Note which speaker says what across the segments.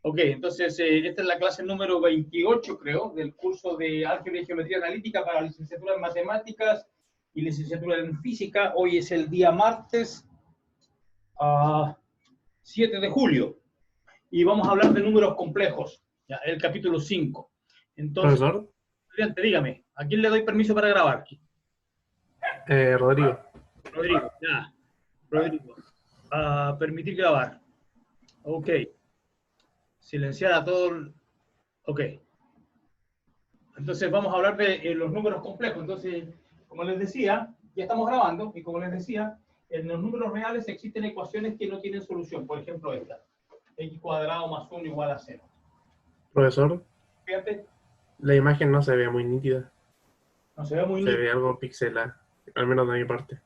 Speaker 1: Ok, entonces esta es la clase número 28, creo, del curso de Álgebra y Geometría Analítica para licenciatura en Matemáticas y licenciatura en Física. Hoy es el día martes 7 de julio y vamos a hablar de números complejos, ya, el capítulo 5. Entonces,
Speaker 2: Profesor,
Speaker 1: estudiante, dígame, ¿a quién le doy permiso para grabar?
Speaker 2: Rodrigo.
Speaker 1: Rodrigo, ya. Rodrigo, permitir grabar. Ok. Silenciar a todo. Ok. Entonces vamos a hablar de los números complejos. Entonces, como les decía, ya estamos grabando, y como les decía, en los números reales existen ecuaciones que no tienen solución. Por ejemplo, esta. X cuadrado más 1 igual a 0.
Speaker 2: Profesor,
Speaker 1: Fíjate,
Speaker 2: la imagen no se ve muy nítida.
Speaker 1: no se ve muy
Speaker 2: Se
Speaker 1: nítido.
Speaker 2: ve algo pixelada, al menos de mi parte.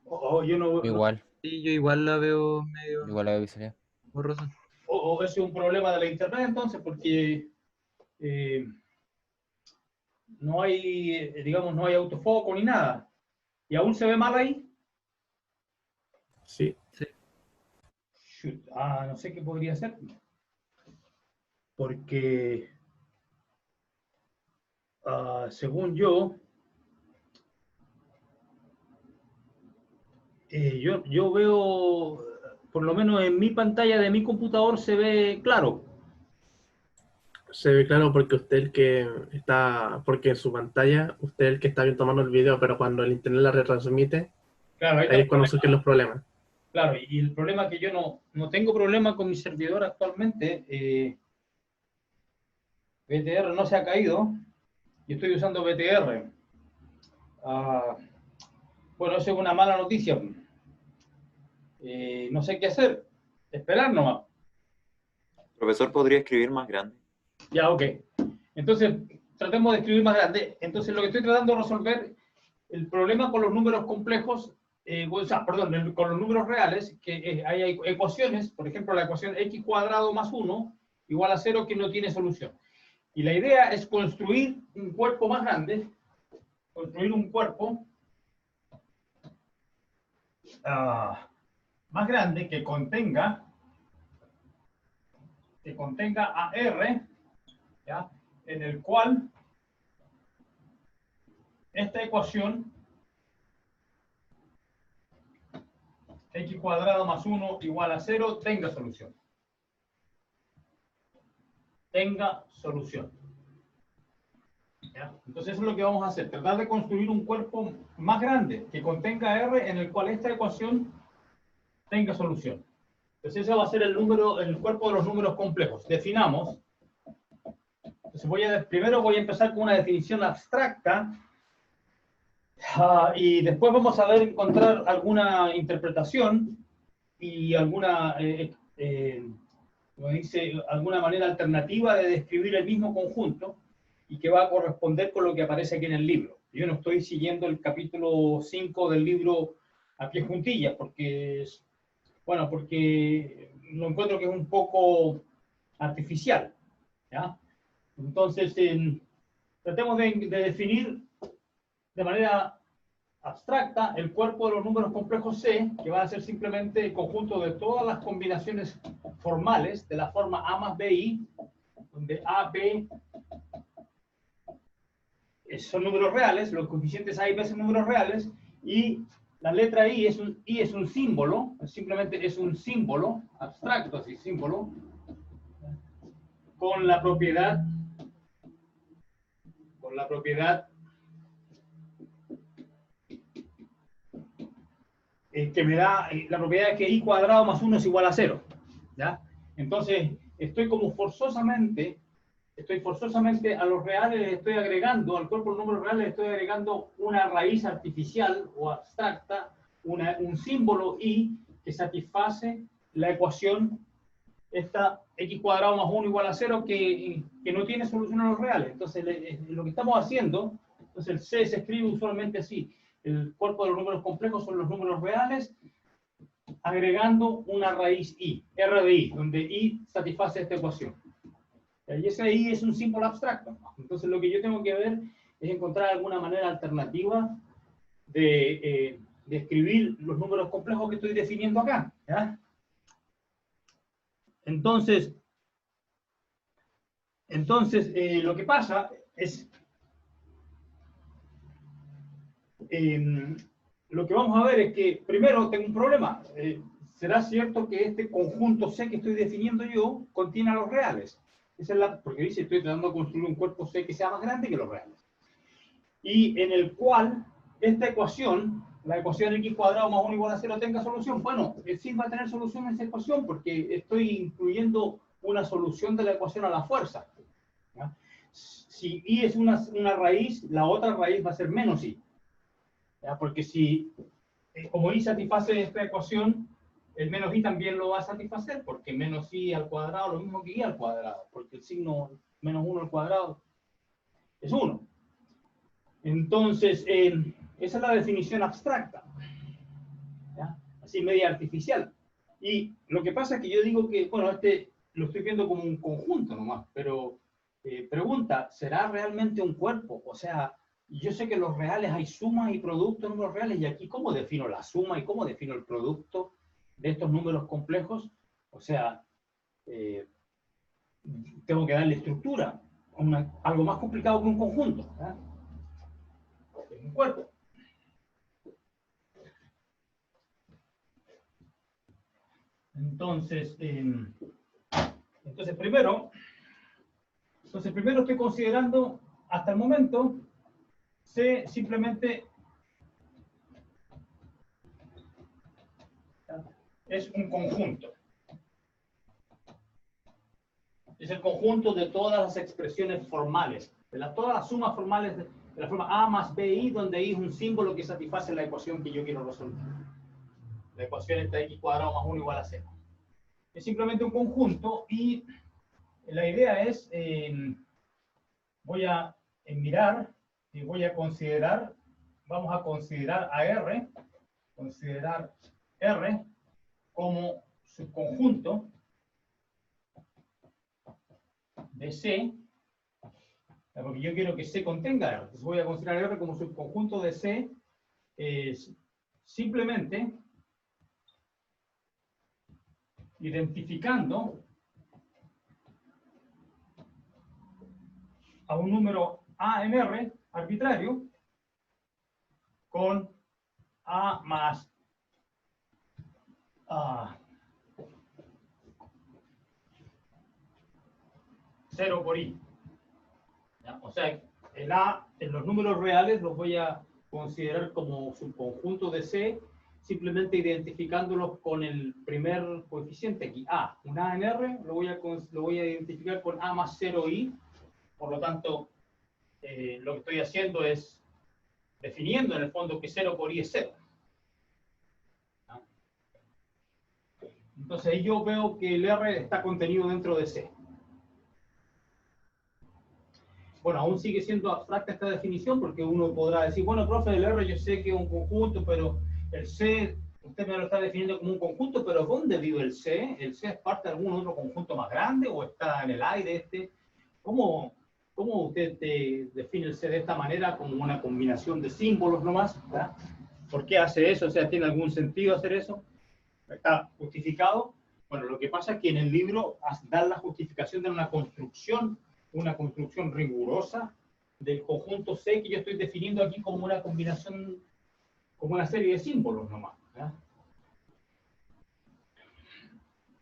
Speaker 1: Yo no,
Speaker 3: Igual,
Speaker 4: Sí, yo igual la veo medio
Speaker 3: igual la veo visual.
Speaker 4: borrosa.
Speaker 1: o ese es un problema de la internet entonces, porque no hay, digamos, no hay autofoco ni nada. ¿Y aún se ve mal ahí?
Speaker 2: Sí,
Speaker 1: Shoot. No sé qué podría ser. Porque, según yo veo, por lo menos en mi pantalla de mi computador se ve claro.
Speaker 2: se ve claro porque usted el que está, porque en su pantalla, usted el que está bien tomando el video, pero cuando el internet la retransmite,
Speaker 1: Claro, ahí está
Speaker 2: ahí
Speaker 1: el
Speaker 2: es cuando
Speaker 1: problema.
Speaker 2: surgen los problemas.
Speaker 1: Claro, y el problema es que yo no tengo problema con mi servidor actualmente. BTR no se ha caído. Yo estoy usando BTR. Bueno, eso es una mala noticia. No sé qué hacer. Esperar nomás.
Speaker 5: Profesor, ¿podría escribir más grande?
Speaker 1: Ya, ok. Entonces, tratemos de escribir más grande. Entonces, lo que estoy tratando de resolver, el problema con los números complejos, perdón, con los números reales, que hay ecuaciones, por ejemplo, la ecuación x cuadrado más 1 igual a 0 que no tiene solución. Y la idea es construir un cuerpo más grande, construir un cuerpo más grande que contenga a R, ¿ya? En el cual esta ecuación x cuadrado más 1 igual a 0 tenga solución. Tenga solución. ¿Ya? Entonces eso es lo que vamos a hacer, tratar de construir un cuerpo más grande que contenga R en el cual esta ecuación tenga solución. Entonces ese va a ser el cuerpo de los números complejos. Definamos. Entonces primero voy a empezar con una definición abstracta y después vamos a encontrar alguna interpretación y alguna, como dice, alguna manera alternativa de describir el mismo conjunto y que va a corresponder con lo que aparece aquí en el libro. Yo no estoy siguiendo el capítulo 5 del libro a pie juntillas porque lo encuentro que es un poco artificial, ¿ya? Entonces, tratemos de definir de manera abstracta el cuerpo de los números complejos C, que va a ser simplemente el conjunto de todas las combinaciones formales de la forma A más BI, donde A, B son números reales, los coeficientes A y B son números reales, y la letra I es un símbolo, simplemente es un símbolo abstracto, así, símbolo, con la propiedad que me da, la propiedad es que I cuadrado más 1 es igual a 0, ¿ya? Entonces, estoy forzosamente a los reales, estoy agregando, al cuerpo de los números reales, estoy agregando una raíz artificial o abstracta, un símbolo I que satisface la ecuación esta x cuadrado más 1 igual a 0 que no tiene solución a los reales. Entonces, lo que estamos haciendo, entonces el C se escribe usualmente así. El cuerpo de los números complejos son los números reales, agregando una raíz I, R de I, donde I satisface esta ecuación. Y ese I es un símbolo abstracto. Entonces, lo que yo tengo que ver es encontrar alguna manera alternativa de escribir los números complejos que estoy definiendo acá, ¿ya? Entonces, Entonces, lo que pasa es, lo que vamos a ver es que, primero, tengo un problema. ¿Será cierto que este conjunto C que estoy definiendo yo contiene a los reales? Esa es porque dice, estoy tratando de construir un cuerpo C que sea más grande que los reales. Y en el cual esta ecuación, la ecuación x cuadrado más 1 igual a 0, tenga solución. Bueno, sí va a tener solución en esa ecuación porque estoy incluyendo una solución de la ecuación a la fuerza. ¿Ya? Si y es una raíz, la otra raíz va a ser menos y. ¿Ya? Porque si, como y satisface esta ecuación, el menos i también lo va a satisfacer, porque menos i al cuadrado lo mismo que i al cuadrado, porque el signo menos 1 al cuadrado es 1. Entonces, esa es la definición abstracta, ¿ya? Así media artificial. Y lo que pasa es que yo digo que, bueno, lo estoy viendo como un conjunto nomás, pero pregunta, ¿será realmente un cuerpo? O sea, yo sé que en los reales hay sumas y productos en los reales, y aquí, ¿cómo defino la suma y cómo defino el producto de estos números complejos? O sea, tengo que darle estructura, algo más complicado que un conjunto, ¿verdad? Un cuerpo. Entonces, primero estoy considerando, hasta el momento, C simplemente es un conjunto. Es el conjunto de todas las expresiones formales, todas las sumas formales de la forma A más BI, donde I es un símbolo que satisface la ecuación que yo quiero resolver. La ecuación está x cuadrado más 1 igual a 0. Es simplemente un conjunto y la idea es, voy a mirar y voy a considerar, vamos a considerar a R como subconjunto de C, porque yo quiero que C contenga R. Entonces voy a considerar R como subconjunto de C, simplemente identificando a un número A en R arbitrario con A más 0 por I. ¿Ya? O sea, el A en los números reales los voy a considerar como subconjunto de C, simplemente identificándolos con el primer coeficiente aquí, A. Un A en R lo voy a identificar con A más 0I. Por lo tanto, lo que estoy haciendo es definiendo en el fondo que 0 por I es 0. ¿Ya? Entonces ahí yo veo que el R está contenido dentro de C. Bueno, aún sigue siendo abstracta esta definición porque uno podrá decir, bueno, profe, el R yo sé que es un conjunto, pero el C, usted me lo está definiendo como un conjunto, pero ¿dónde vive el C? ¿El C es parte de algún otro conjunto más grande o está en el aire? ¿Cómo usted define el C de esta manera, como una combinación de símbolos nomás? ¿Verdad? ¿Por qué hace eso? O sea, ¿tiene algún sentido hacer eso? ¿Está justificado? Bueno, lo que pasa es que en el libro da la justificación de una construcción rigurosa del conjunto C que yo estoy definiendo aquí como una combinación, como una serie de símbolos nomás, ¿verdad?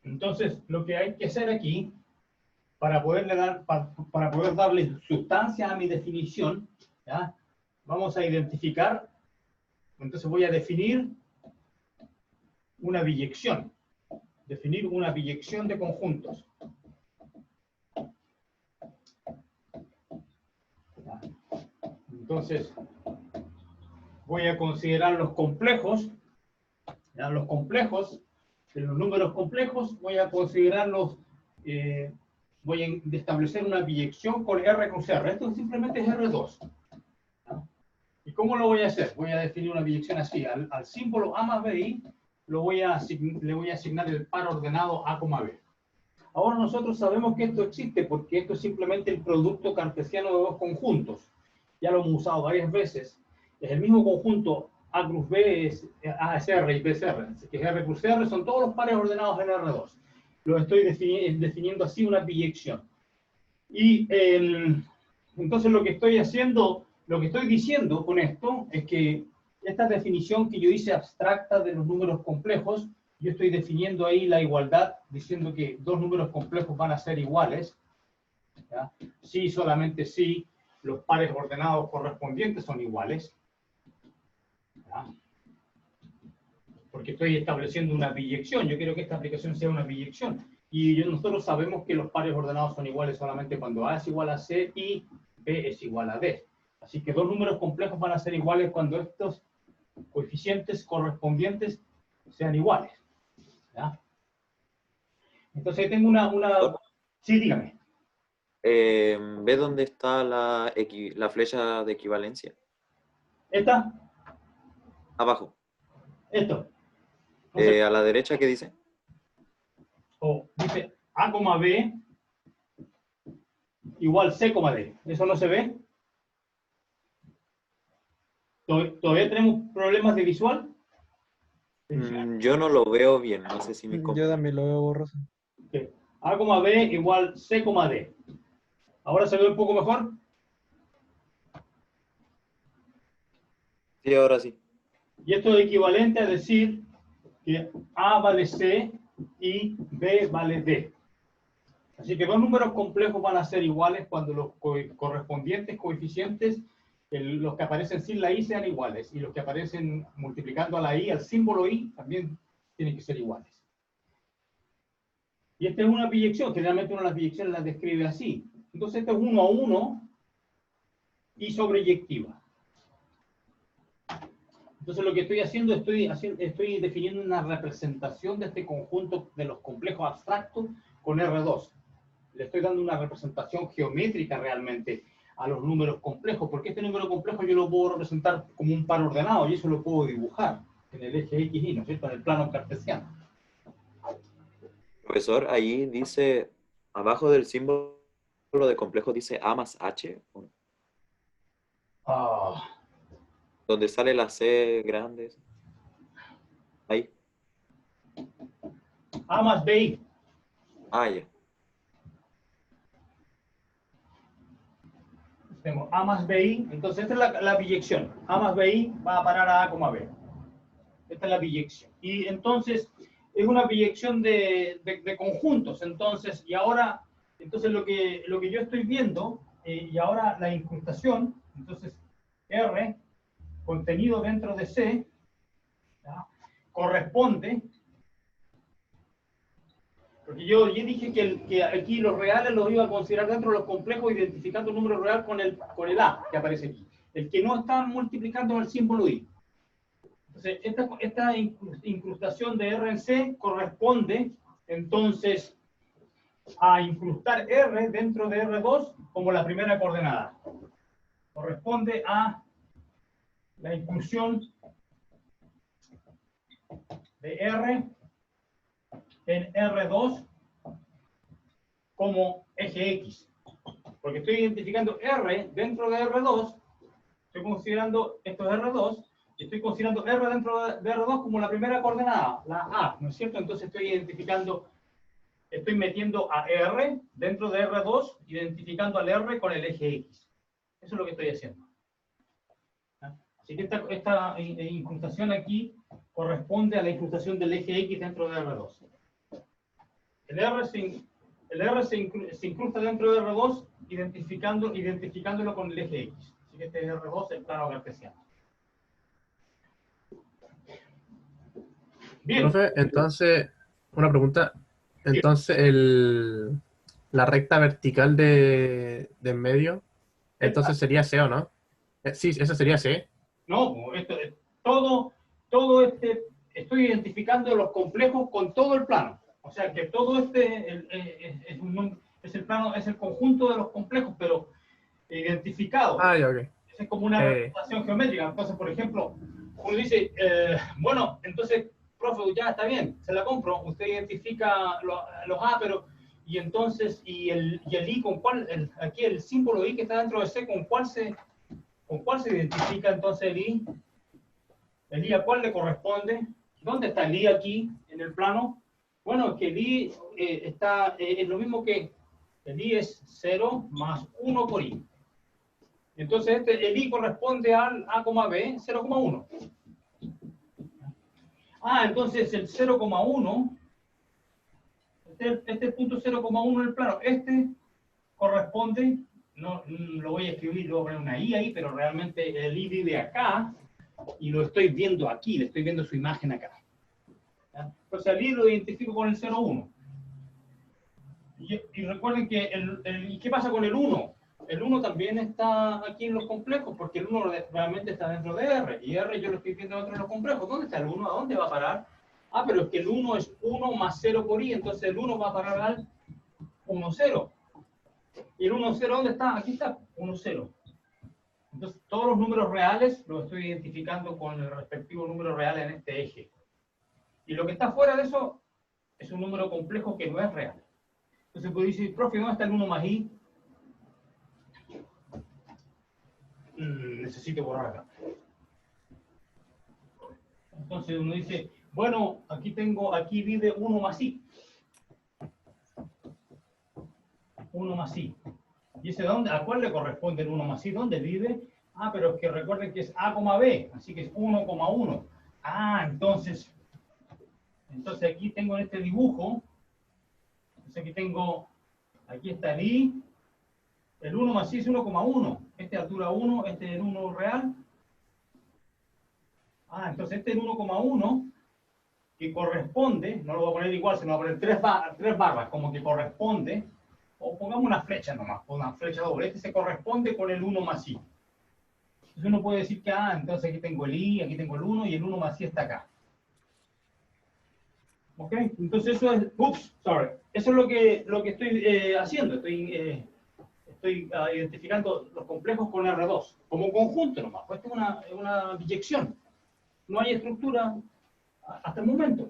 Speaker 1: Entonces, lo que hay que hacer aquí, para poder darle sustancia a mi definición, ¿ya? Vamos a identificar, entonces voy a definir una biyección de conjuntos. Entonces, voy a considerar los complejos, ¿ya? Los complejos, de los números complejos, voy a considerarlos, voy a establecer una biyección con R cruz R. Esto simplemente es R2. ¿Ya? ¿Y cómo lo voy a hacer? Voy a definir una biyección así. Al símbolo A más BI le voy a asignar el par ordenado A, B. Ahora nosotros sabemos que esto existe porque esto es simplemente el producto cartesiano de dos conjuntos. Ya lo hemos usado varias veces. Es el mismo conjunto A cruz B, A es R y B es R. Así que R cruz R son todos los pares ordenados en R2. Lo estoy definiendo así, una biyección. Y entonces lo que estoy haciendo, lo que estoy diciendo con esto es que esta definición que yo hice abstracta de los números complejos, yo estoy definiendo ahí la igualdad, diciendo que dos números complejos van a ser iguales, ¿ya? Sí, solamente si los pares ordenados correspondientes son iguales, ¿ya? Porque estoy estableciendo una biyección. Yo quiero que esta aplicación sea una biyección. Y nosotros sabemos que los pares ordenados son iguales solamente cuando A es igual a C y B es igual a D. Así que dos números complejos van a ser iguales cuando estos coeficientes correspondientes sean iguales, ¿ya? Entonces tengo una... Sí, dígame.
Speaker 5: ¿Ve dónde está la flecha de equivalencia?
Speaker 1: ¿Esta?
Speaker 5: Abajo.
Speaker 1: Esto. Entonces,
Speaker 5: A la derecha, ¿qué dice?
Speaker 1: dice A, B igual C, D. ¿Eso no se ve? ¿Todavía tenemos problemas de visual?
Speaker 5: Yo no lo veo bien, no sé si mi
Speaker 4: Yo también lo veo borroso.
Speaker 1: Okay. A, B igual C, D. ¿Ahora se ve un poco mejor?
Speaker 5: Sí, ahora sí.
Speaker 1: Y esto es equivalente a decir que A vale C y B vale D. Así que dos números complejos van a ser iguales cuando los correspondientes coeficientes, los que aparecen sin la I, sean iguales. Y los que aparecen multiplicando a la I, al símbolo I, también tienen que ser iguales. Y esta es una biyección. Generalmente uno las biyecciones las describe así. Entonces esto es 1 a 1 y sobreyectiva. Entonces lo que estoy haciendo, estoy definiendo una representación de este conjunto de los complejos abstractos con R2. Le estoy dando una representación geométrica realmente a los números complejos, porque este número complejo yo lo puedo representar como un par ordenado y eso lo puedo dibujar en el eje X, Y, ¿no es cierto? En el plano cartesiano.
Speaker 5: Profesor, ahí dice, abajo del símbolo de complejo dice A más H, donde sale la C grande. Ahí.
Speaker 1: A más BI.
Speaker 5: Ah, ya.
Speaker 1: Tengo A más BI, entonces esta es la biyección. A más BI va a parar a A, B. Esta es la biyección. Y entonces es una biyección de conjuntos. Entonces, y ahora, entonces lo que yo estoy viendo, y ahora la incrustación, entonces R, contenido dentro de C, ¿ya? Corresponde, porque yo dije que aquí los reales los iba a considerar dentro de los complejos, identificando el número real con el A que aparece aquí. El que no está multiplicando el símbolo I. Entonces, esta incrustación de R en C corresponde, entonces, a incrustar R dentro de R2 como la primera coordenada. Corresponde a la inclusión de R en R2 como eje X. Porque estoy identificando R dentro de R2, estoy considerando esto es R2, y estoy considerando R dentro de R2 como la primera coordenada, la A, ¿no es cierto? Entonces estoy identificando, estoy metiendo a R dentro de R2, identificando al R con el eje X. Eso es lo que estoy haciendo. Así que esta incrustación aquí corresponde a la incrustación del eje X dentro de R2. El R se incrusta dentro de R2 identificándolo con el eje X. Así que este es R2, el plano cartesiano. Bien.
Speaker 2: Profe, entonces, una pregunta. Entonces, la recta vertical de en medio, entonces sería C, ¿o no? Sí, esa sería C.
Speaker 1: No, todo estoy identificando los complejos con todo el plano. O sea que todo es el plano, es el conjunto de los complejos, pero identificado.
Speaker 2: Ah, ya, ok.
Speaker 1: Es como una representación geométrica. Entonces, por ejemplo, uno dice, bueno, entonces, profe, ya está bien, se la compro. Usted identifica los A, pero, y entonces, y el I, ¿con cuál? Aquí el símbolo I que está dentro de C, ¿con cuál se identifica entonces el I? ¿El I a cuál le corresponde? ¿Dónde está el I aquí en el plano? Bueno, es que el I es lo mismo que El i es 0 más 1 por i. Entonces el i corresponde al a, b, 0,1. Entonces el 0,1, este punto 0,1 en el plano, este corresponde, no lo voy a escribir, luego voy a poner una i ahí, pero realmente el i vive acá y lo estoy viendo aquí, le estoy viendo su imagen acá. ¿Ya? Entonces el i lo identifico con el 0,1. Y recuerden que ¿y qué pasa con el 1? El 1 también está aquí en los complejos, porque el 1 realmente está dentro de R, y R yo lo estoy viendo dentro de los complejos. ¿Dónde está el 1? ¿A dónde va a parar? Pero es que el 1 es 1 más 0 por i, entonces el 1 va a parar al 1, 0. ¿Y el 1, 0 dónde está? Aquí está, 1, 0. Entonces todos los números reales los estoy identificando con el respectivo número real en este eje. Y lo que está fuera de eso es un número complejo que no es real. Entonces puede decir, profe, ¿dónde está el 1 más i? Necesito borrar acá. Entonces uno dice, bueno, aquí vive 1 más i. 1 más i. ¿Y ese dónde? ¿A cuál le corresponde el 1 más i? ¿Dónde vive? Pero es que recuerden que es a, b, así que es 1,1. Entonces aquí tengo en este dibujo, aquí está el i, el 1 más i es 1,1. Este es altura 1, este es el 1 real. Entonces este es el 1,1 que corresponde, no lo voy a poner igual, sino voy a poner tres barras, como que corresponde, o pongamos una flecha nomás, una flecha doble. Este se corresponde con el 1 más i. Entonces uno puede decir que, entonces aquí tengo el i, aquí tengo el 1, y el 1 más i está acá. ¿Ok? Entonces eso es, eso es lo que estoy haciendo. Estoy identificando los complejos con R2, como conjunto nomás. Pues esto es una biyección. No hay estructura hasta el momento.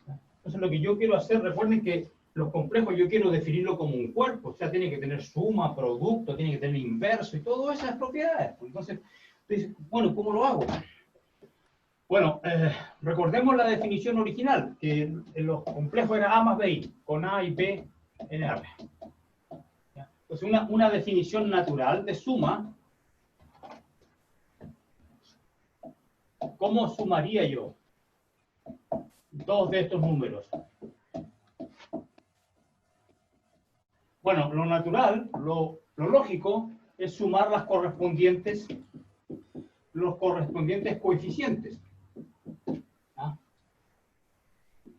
Speaker 1: Entonces lo que yo quiero hacer, recuerden que los complejos yo quiero definirlo como un cuerpo, o sea, tiene que tener suma, producto, tiene que tener inverso y todas esas propiedades. Entonces, bueno, ¿cómo lo hago? Bueno, recordemos la definición original, que en los complejos era A más BI, con A y B en R. Entonces, una definición natural de suma, ¿cómo sumaría yo dos de estos números? Bueno, lo natural, lo lógico, es sumar los correspondientes coeficientes.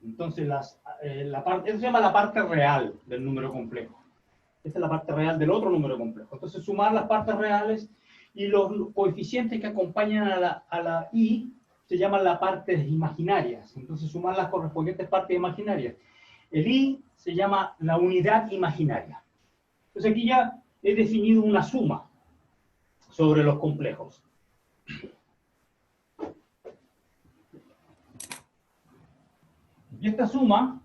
Speaker 1: Entonces, eso se llama la parte real del número complejo. Esta es la parte real del otro número complejo. Entonces, sumar las partes reales y los coeficientes que acompañan a la i se llaman las partes imaginarias. Entonces, sumar las correspondientes partes imaginarias. El i se llama la unidad imaginaria. Entonces, aquí ya he definido una suma sobre los complejos. Y esta suma,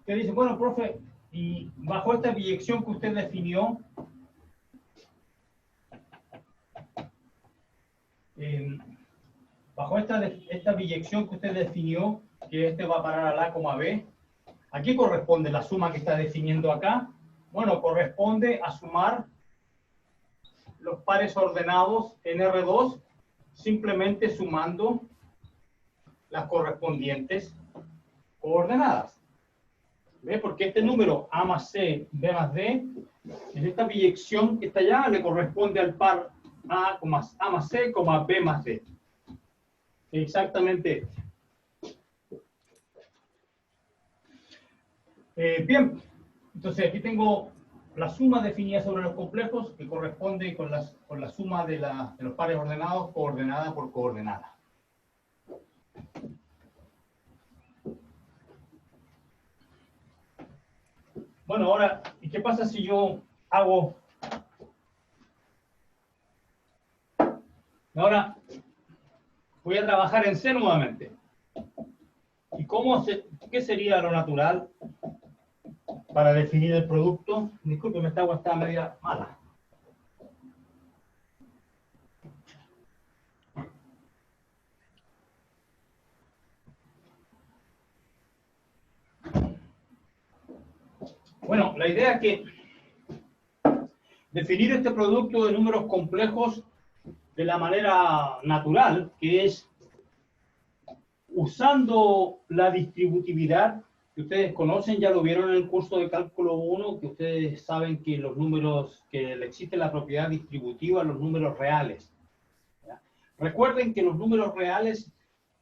Speaker 1: que dice, bueno, profe, y bajo esta biyección que usted definió, bajo esta biyección que usted definió, que este va a parar al A, B, ¿a qué corresponde la suma que está definiendo acá? Bueno, corresponde a sumar los pares ordenados en R2, simplemente sumando las correspondientes coordenadas. ¿Ve? Porque este número A más C, B más D, en esta biyección que está allá, le corresponde al par A más C, B más D. Exactamente. Bien, entonces aquí tengo la suma definida sobre los complejos que corresponde con la suma de los pares ordenados, coordenada por coordenada. Bueno, ahora, ¿y qué pasa si yo hago... Ahora voy a trabajar en C nuevamente. ¿Y qué sería lo natural para definir el producto? Disculpen, esta agua está media mala. Bueno, la idea es que definir este producto de números complejos de la manera natural, que es usando la distributividad que ustedes conocen, ya lo vieron en el curso de cálculo 1, que ustedes saben que los números, que existe la propiedad distributiva en los números reales. ¿Ya? Recuerden que los números reales,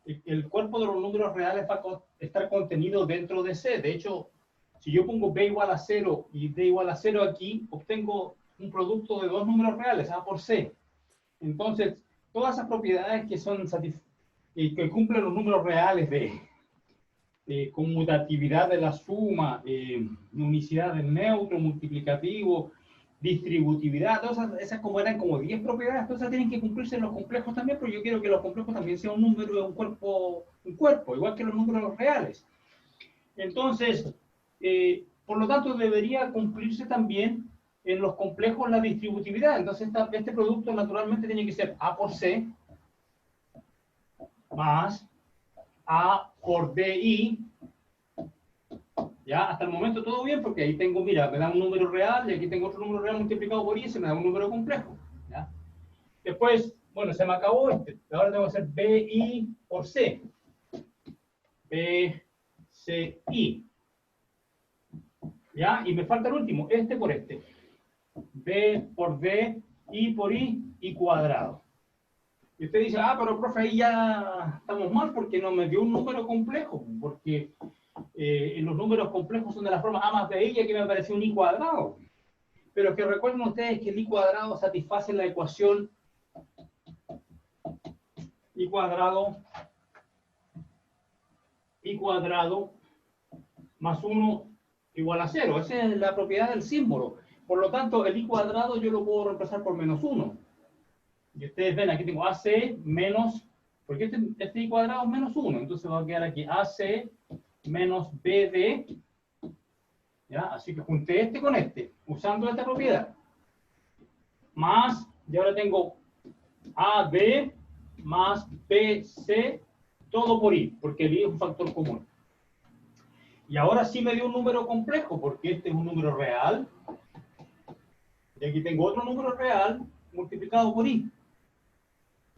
Speaker 1: el cuerpo de los números reales va a estar contenido dentro de C. De hecho, si yo pongo B igual a 0 y D igual a 0 aquí, obtengo un producto de dos números reales, A por C. Entonces, todas esas propiedades que son que cumplen los números reales de conmutatividad de la suma, unicidad del neutro, multiplicativo, distributividad, todas esas como eran como 10 propiedades, todas esas tienen que cumplirse en los complejos también, pero yo quiero que los complejos también sean un número, un cuerpo, igual que los números reales. Entonces, por lo tanto, debería cumplirse también en los complejos la distributividad. Entonces, este producto naturalmente tiene que ser A por C más A por BI. Ya, hasta el momento todo bien, porque ahí tengo, mira, me da un número real y aquí tengo otro número real multiplicado por I y se me da un número complejo. ¿Ya? Después, bueno, se me acabó este. Ahora tengo que hacer BI por C. BCI. ¿Ya? Y me falta el último, este por este. B por D, I por I cuadrado. Y usted dice, ah, pero profe, ahí ya estamos mal porque no me dio un número complejo, porque los números complejos son de la forma A más B y aquí me apareció un I cuadrado. Pero que recuerden ustedes que el I cuadrado satisface la ecuación I cuadrado más 1 igual a 0. Esa es la propiedad del símbolo. Por lo tanto, el I cuadrado yo lo puedo reemplazar por menos 1. Y ustedes ven, aquí tengo AC menos, porque este I cuadrado es menos 1, entonces va a quedar aquí AC menos BD, ¿ya? Así que junté este con este, usando esta propiedad. Más, y ahora tengo AB más BC, todo por I, porque el I es un factor común. Y ahora sí me dio un número complejo, porque este es un número real, y aquí tengo otro número real multiplicado por I.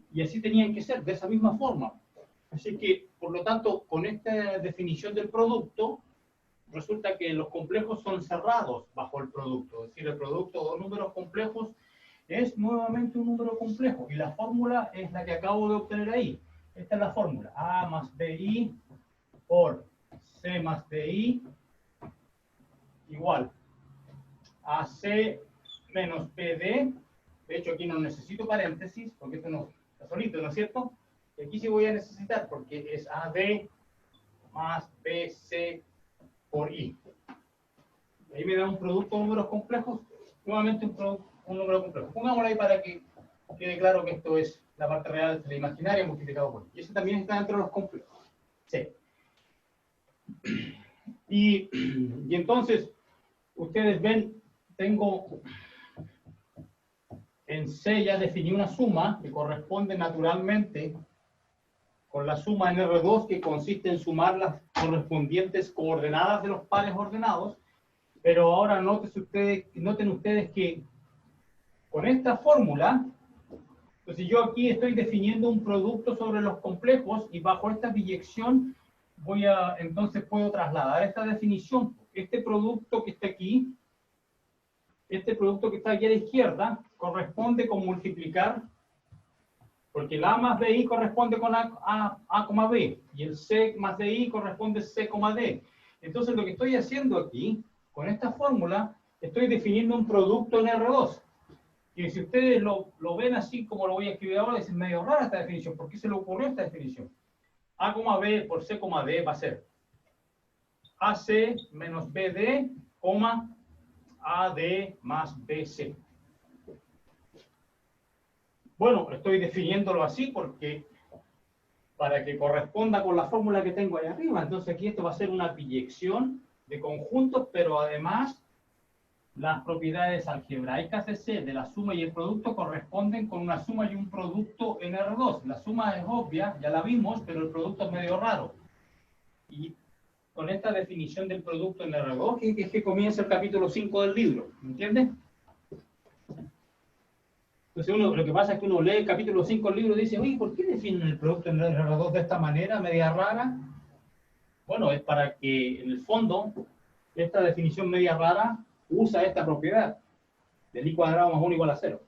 Speaker 1: Y así tenían que ser, de esa misma forma. Así que, por lo tanto, con esta definición del producto, resulta que los complejos son cerrados bajo el producto. Es decir, el producto de dos números complejos es nuevamente un número complejo. Y la fórmula es la que acabo de obtener ahí. Esta es la fórmula. A más BI por C más DI igual a C menos PD. De hecho, aquí no necesito paréntesis, porque esto no está solito, ¿no es cierto? Y aquí sí voy a necesitar, porque es AD más BC por I. Ahí me da un producto de números complejos, nuevamente un número complejo. Pongámoslo ahí para que quede claro que esto es la parte real de la imaginaria multiplicado por I. Y ese también está dentro de los complejos. Sí. Y entonces, ustedes ven, tengo en C ya definí una suma que corresponde naturalmente con la suma en R2, que consiste en sumar las correspondientes coordenadas de los pares ordenados. Pero ahora noten ustedes que con esta fórmula, entonces yo aquí estoy definiendo un producto sobre los complejos y bajo esta biyección entonces puedo trasladar esta definición. Este producto que está aquí, este producto que está aquí a la izquierda, corresponde con multiplicar, porque el A más BI corresponde con A, B, y el C más DI corresponde a C, D. Entonces lo que estoy haciendo aquí, con esta fórmula, estoy definiendo un producto en R2. Y si ustedes lo ven así como lo voy a escribir ahora, es medio rara esta definición. ¿Por qué se le ocurrió esta definición? A, B por C, D va a ser AC menos BD, AD más BC. Bueno, estoy definiéndolo así porque para que corresponda con la fórmula que tengo ahí arriba. Entonces aquí esto va a ser una biyección de conjuntos, pero además las propiedades algebraicas de C, de la suma y el producto, corresponden con una suma y un producto en R2. La suma es obvia, ya la vimos, pero el producto es medio raro. Y con esta definición del producto en R2, que es que comienza el capítulo 5 del libro, ¿entiendes? Entonces lo que pasa es que uno lee el capítulo 5 del libro y dice, oye, ¿por qué definen el producto en R2 de esta manera, media rara? Bueno, es para que, en el fondo, esta definición media rara usa esta propiedad del I cuadrado más 1 igual a 0.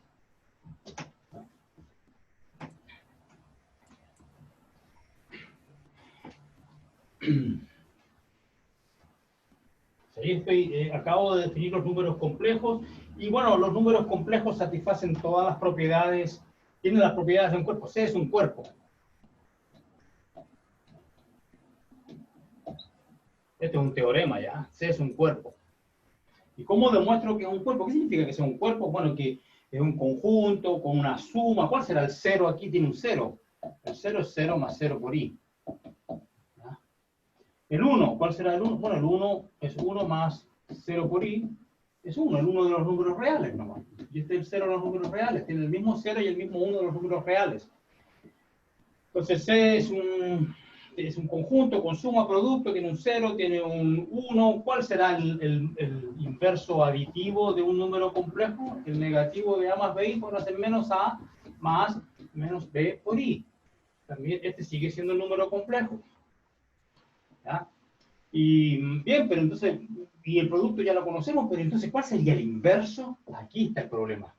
Speaker 1: Acabo de definir los números complejos y bueno, los números complejos satisfacen todas las propiedades, tienen las propiedades de un cuerpo. C es un cuerpo. Este es un teorema ya, C es un cuerpo. ¿Y cómo demuestro que es un cuerpo? ¿Qué significa que sea un cuerpo? Bueno, que es un conjunto con una suma. ¿Cuál será el 0? Aquí tiene un 0. El 0 es 0 más 0 por I. El 1, ¿cuál será el 1? Bueno, el 1 es 1 más 0 por I, es 1, el 1 de los números reales nomás. Y este es el 0 de los números reales, tiene el mismo 0 y el mismo 1 de los números reales. Entonces C es un conjunto con suma producto, tiene un 0, tiene un 1. ¿Cuál será el inverso aditivo de un número complejo? El negativo de A más BI por hacer menos A más menos B por I. También este sigue siendo un número complejo. ¿Ya? Y bien, pero entonces, y el producto ya lo conocemos, pero entonces, ¿cuál sería el inverso? Aquí está el problema.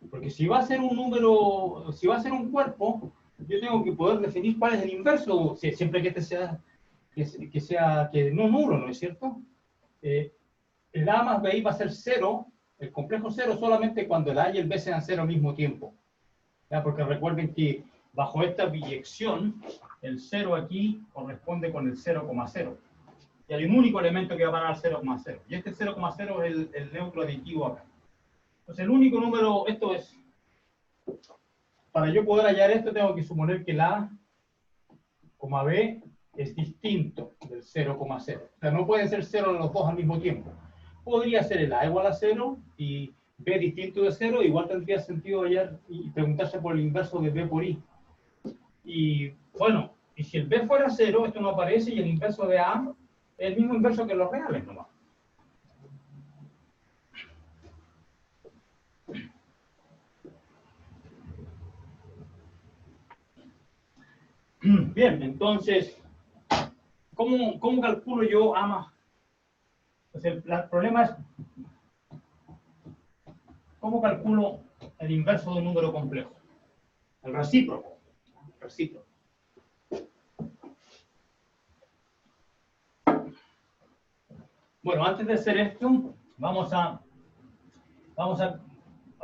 Speaker 1: Porque si va a ser un número, si va a ser un cuerpo, yo tengo que poder definir cuál es el inverso, siempre que este sea, que no nulo, ¿no es cierto? El A más BI va a ser 0, el complejo 0 solamente cuando el A y el B sean 0 al mismo tiempo. ¿Ya? Porque recuerden que bajo esta biyección, el 0 aquí corresponde con el 0,0. Y hay un único elemento que va a parar al 0,0. Y este 0,0 es el neutro aditivo acá. Entonces el único número, esto es, para yo poder hallar esto tengo que suponer que el A, B es distinto del 0,0. O sea, no pueden ser 0 los dos al mismo tiempo. Podría ser el A igual a 0 y B distinto de 0, igual tendría sentido hallar y preguntarse por el inverso de B por I. Y bueno, y si el B fuera 0, esto no aparece y el inverso de A es el mismo inverso que los reales nomás. Bien, entonces, ¿cómo calculo yo A más? Entonces, el problema es, ¿cómo calculo el inverso de un número complejo? El recíproco. Bueno, antes de hacer esto, vamos a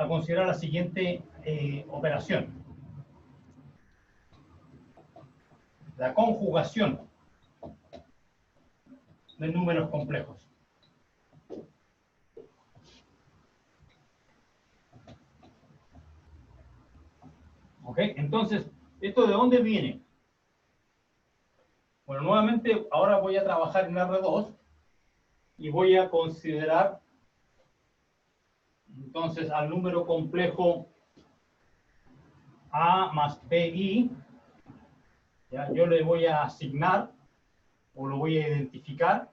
Speaker 1: considerar la siguiente operación. La conjugación de números complejos. ¿Ok? Entonces, ¿esto de dónde viene? Bueno, nuevamente, ahora voy a trabajar en R2 y voy a considerar entonces al número complejo A más BI. ¿Ya? Yo le voy a asignar o lo voy a identificar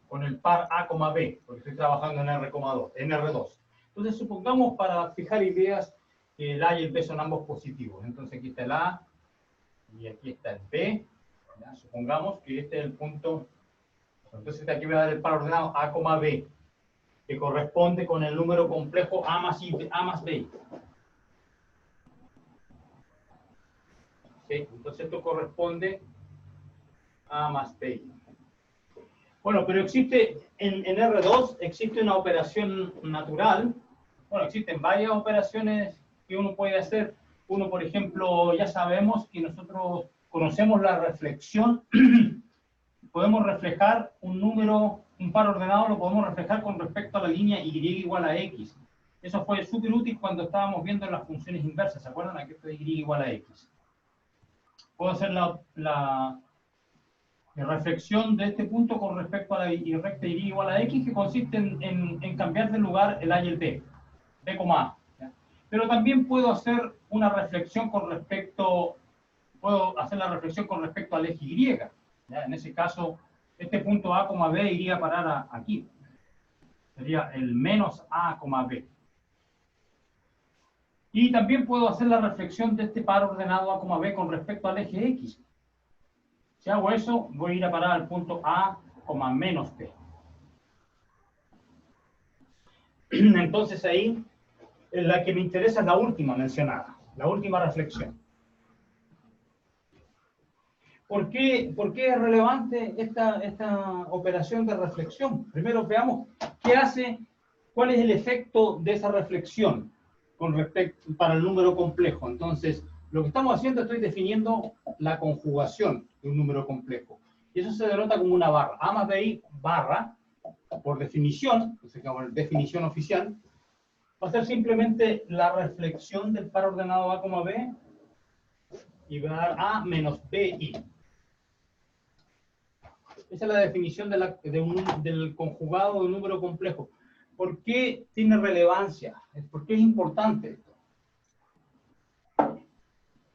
Speaker 1: con el par A, B, porque estoy trabajando en R2. Entonces, supongamos para fijar ideas que el A y el B son ambos positivos. Entonces, aquí está el A y aquí está el B. ¿Ya? Supongamos que este es el punto. Entonces, aquí voy a dar el par ordenado A, B, que corresponde con el número complejo A más B. ¿Sí? Entonces, esto corresponde a A más B. Bueno, pero existe, en R2, existe una operación natural. Bueno, existen varias operaciones que uno puede hacer. Uno, por ejemplo, ya sabemos que nosotros conocemos la reflexión. Podemos reflejar un número, un par ordenado, lo podemos reflejar con respecto a la línea Y igual a X. Eso fue súper útil cuando estábamos viendo las funciones inversas. ¿Se acuerdan? Aquí está Y igual a X. Puedo hacer la reflexión de este punto con respecto a la recta Y igual a X, que consiste en cambiar de lugar el A y el B. B, A. ¿Ya? Pero también puedo hacer una reflexión con respecto, puedo hacer la reflexión con respecto al eje Y. ¿ya? En ese caso, este punto A, B iría a parar aquí. Sería el menos A, B. Y también puedo hacer la reflexión de este par ordenado A, B con respecto al eje X. Si hago eso, voy a ir a parar al punto A, menos B. Entonces ahí, la que me interesa es la última mencionada, la última reflexión. ¿Por qué es relevante esta operación de reflexión? Primero veamos qué hace, cuál es el efecto de esa reflexión con respecto para el número complejo. Entonces, lo que estamos haciendo, estoy definiendo la conjugación de un número complejo. Y eso se denota como una barra. A más BI barra, por definición, que se llama definición oficial, va a ser simplemente la reflexión del par ordenado A, B, y va a dar A menos BI. Esa es la definición del conjugado de un número complejo. ¿Por qué tiene relevancia? ¿Por qué es importante esto?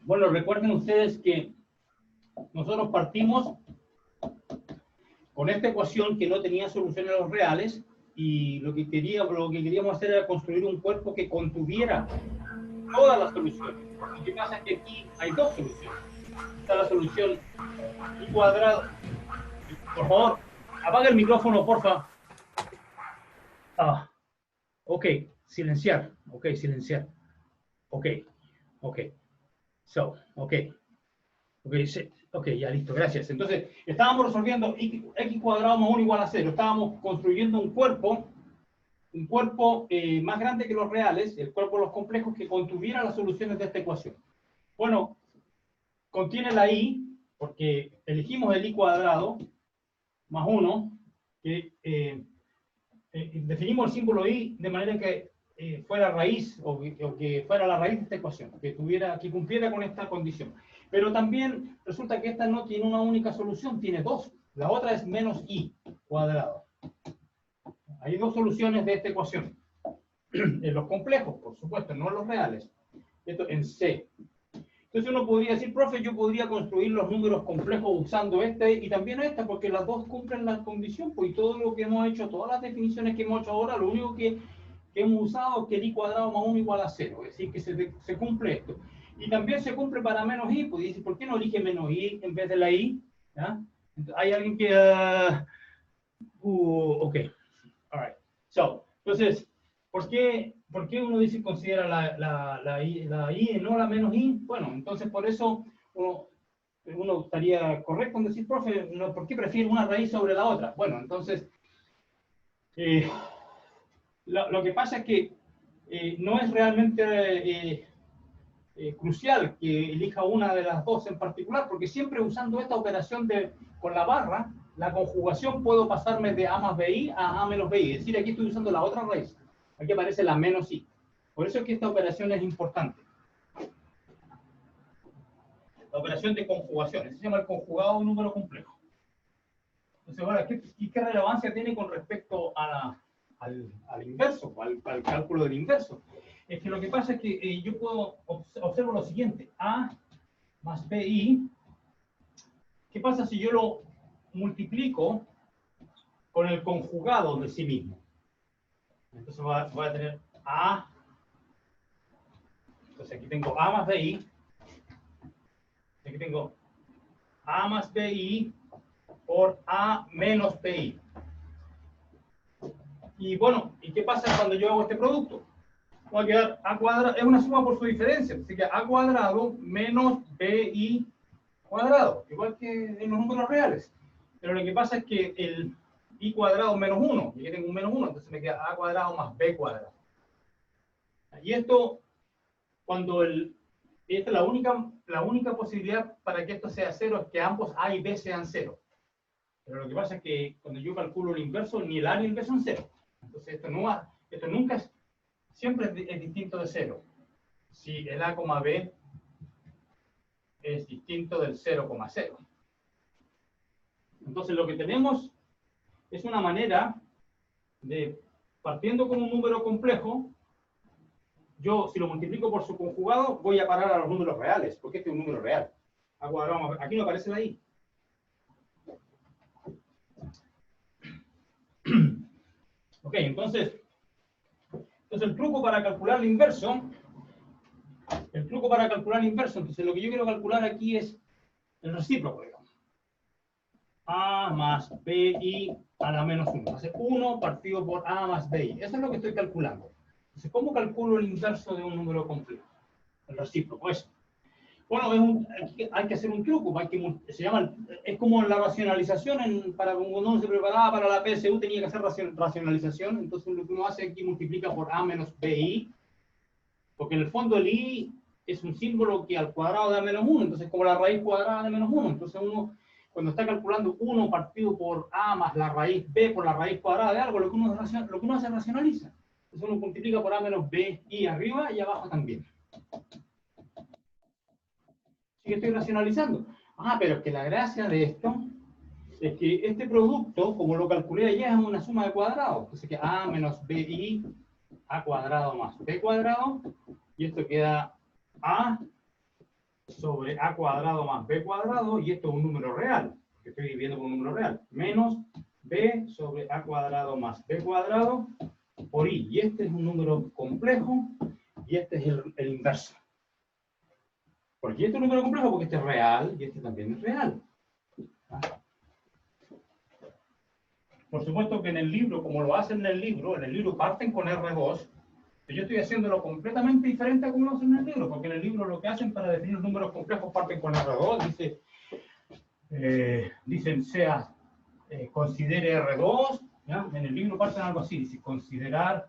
Speaker 1: Bueno, recuerden ustedes que nosotros partimos con esta ecuación que no tenía soluciones a los reales y lo que queríamos hacer era construir un cuerpo que contuviera todas las soluciones. Lo que pasa es que aquí hay dos soluciones. Está la solución I cuadrado. Por favor, apaga el micrófono, porfa. Ok, silenciar. Ok, silenciar. Ok. Ok, ya listo, gracias. Entonces, estábamos resolviendo x cuadrado más 1 igual a 0. Estábamos construyendo un cuerpo más grande que los reales, el cuerpo de los complejos, que contuviera las soluciones de esta ecuación. Bueno, contiene la i, porque elegimos el i cuadrado más 1, que definimos el símbolo i de manera que fuera raíz, o que fuera la raíz de esta ecuación, que cumpliera con esta condición. Pero también resulta que esta no tiene una única solución, tiene dos. La otra es menos i cuadrado. Hay dos soluciones de esta ecuación. En los complejos, por supuesto, no en los reales. Esto en C. Entonces uno podría decir, profe, yo podría construir los números complejos usando este y también esta, porque las dos cumplen la condición, pues, y todo lo que hemos hecho, todas las definiciones que hemos hecho ahora, lo único que hemos usado es que el i cuadrado más 1 igual a 0, es decir, que se cumple esto. Y también se cumple para menos i, pues dice, ¿por qué no elige menos i en vez de la i? ¿Ya? Hay alguien que... ok, all right. Entonces, ¿por qué uno dice considera la i y no la menos i? Bueno, entonces por eso uno estaría correcto en decir, profe, ¿por qué prefiere una raíz sobre la otra? Bueno, entonces, lo que pasa es que no es realmente crucial que elija una de las dos en particular, porque siempre usando esta operación con la barra, la conjugación puedo pasarme de A más BI a A menos BI. Es decir, aquí estoy usando la otra raíz. Aquí aparece la menos I. Por eso es que esta operación es importante. La operación de conjugación. Eso se llama el conjugado de un número complejo. Entonces, ahora, ¿qué relevancia tiene con respecto al inverso, al cálculo del inverso? Es que lo que pasa es que yo puedo observo lo siguiente. A más BI. ¿Qué pasa si yo lo multiplico con el conjugado de sí mismo? Entonces voy a tener A. Entonces aquí tengo A más BI. Aquí tengo A más BI por A menos BI. Y bueno, ¿y qué pasa cuando yo hago este producto? Va a quedar A cuadrado, es una suma por su diferencia. Así que A cuadrado menos BI cuadrado, igual que en los números reales. Pero lo que pasa es que el i cuadrado menos 1, y aquí tengo un menos 1, entonces me queda a cuadrado más b cuadrado. Y esto, esta es la única posibilidad para que esto sea 0, es que ambos a y b sean 0. Pero lo que pasa es que cuando yo calculo el inverso, ni el a ni el b son 0. Entonces esto nunca siempre es distinto de 0. Si el a, b es distinto del 0,0. Entonces lo que tenemos es una manera de, partiendo con un número complejo, yo si lo multiplico por su conjugado, voy a parar a los números reales, porque este es un número real. Aquí no aparece la i. Ok, entonces el truco para calcular el inverso, entonces lo que yo quiero calcular aquí es el recíproco, digamos. A más BI a la menos 1. Hace 1 partido por A más BI. Eso es lo que estoy calculando. Entonces, ¿cómo calculo el inverso de un número complejo? El recíproco, eso. Bueno, hay que hacer un truco. Es como la racionalización. Para cuando uno se preparaba para la PSU tenía que hacer racionalización. Entonces, lo que uno hace aquí multiplica por A menos BI. Porque en el fondo el I es un símbolo que al cuadrado da menos 1. Entonces, como la raíz cuadrada de menos 1. Entonces, uno, cuando está calculando 1 partido por A más la raíz B por la raíz cuadrada de algo, lo que uno hace es racionaliza. Entonces, uno multiplica por A menos BI arriba y abajo también. Así que estoy racionalizando. Pero es que la gracia de esto es que este producto, como lo calculé allá, es una suma de cuadrados. Entonces, que A menos BI, A cuadrado más B cuadrado, y esto queda A sobre A cuadrado más B cuadrado, y esto es un número real, que estoy dividiendo por un número real, menos B sobre A cuadrado más B cuadrado por I. Y este es un número complejo, y este es el inverso. ¿Por qué este es un número complejo? Porque este es real, y este también es real. Por supuesto que en el libro, como lo hacen en el libro parten con R2, yo estoy haciéndolo completamente diferente a como lo hacen en el libro, porque en el libro lo que hacen para definir los números complejos parten con R2, dicen considere R2, ¿ya? En el libro parten algo así, dice considerar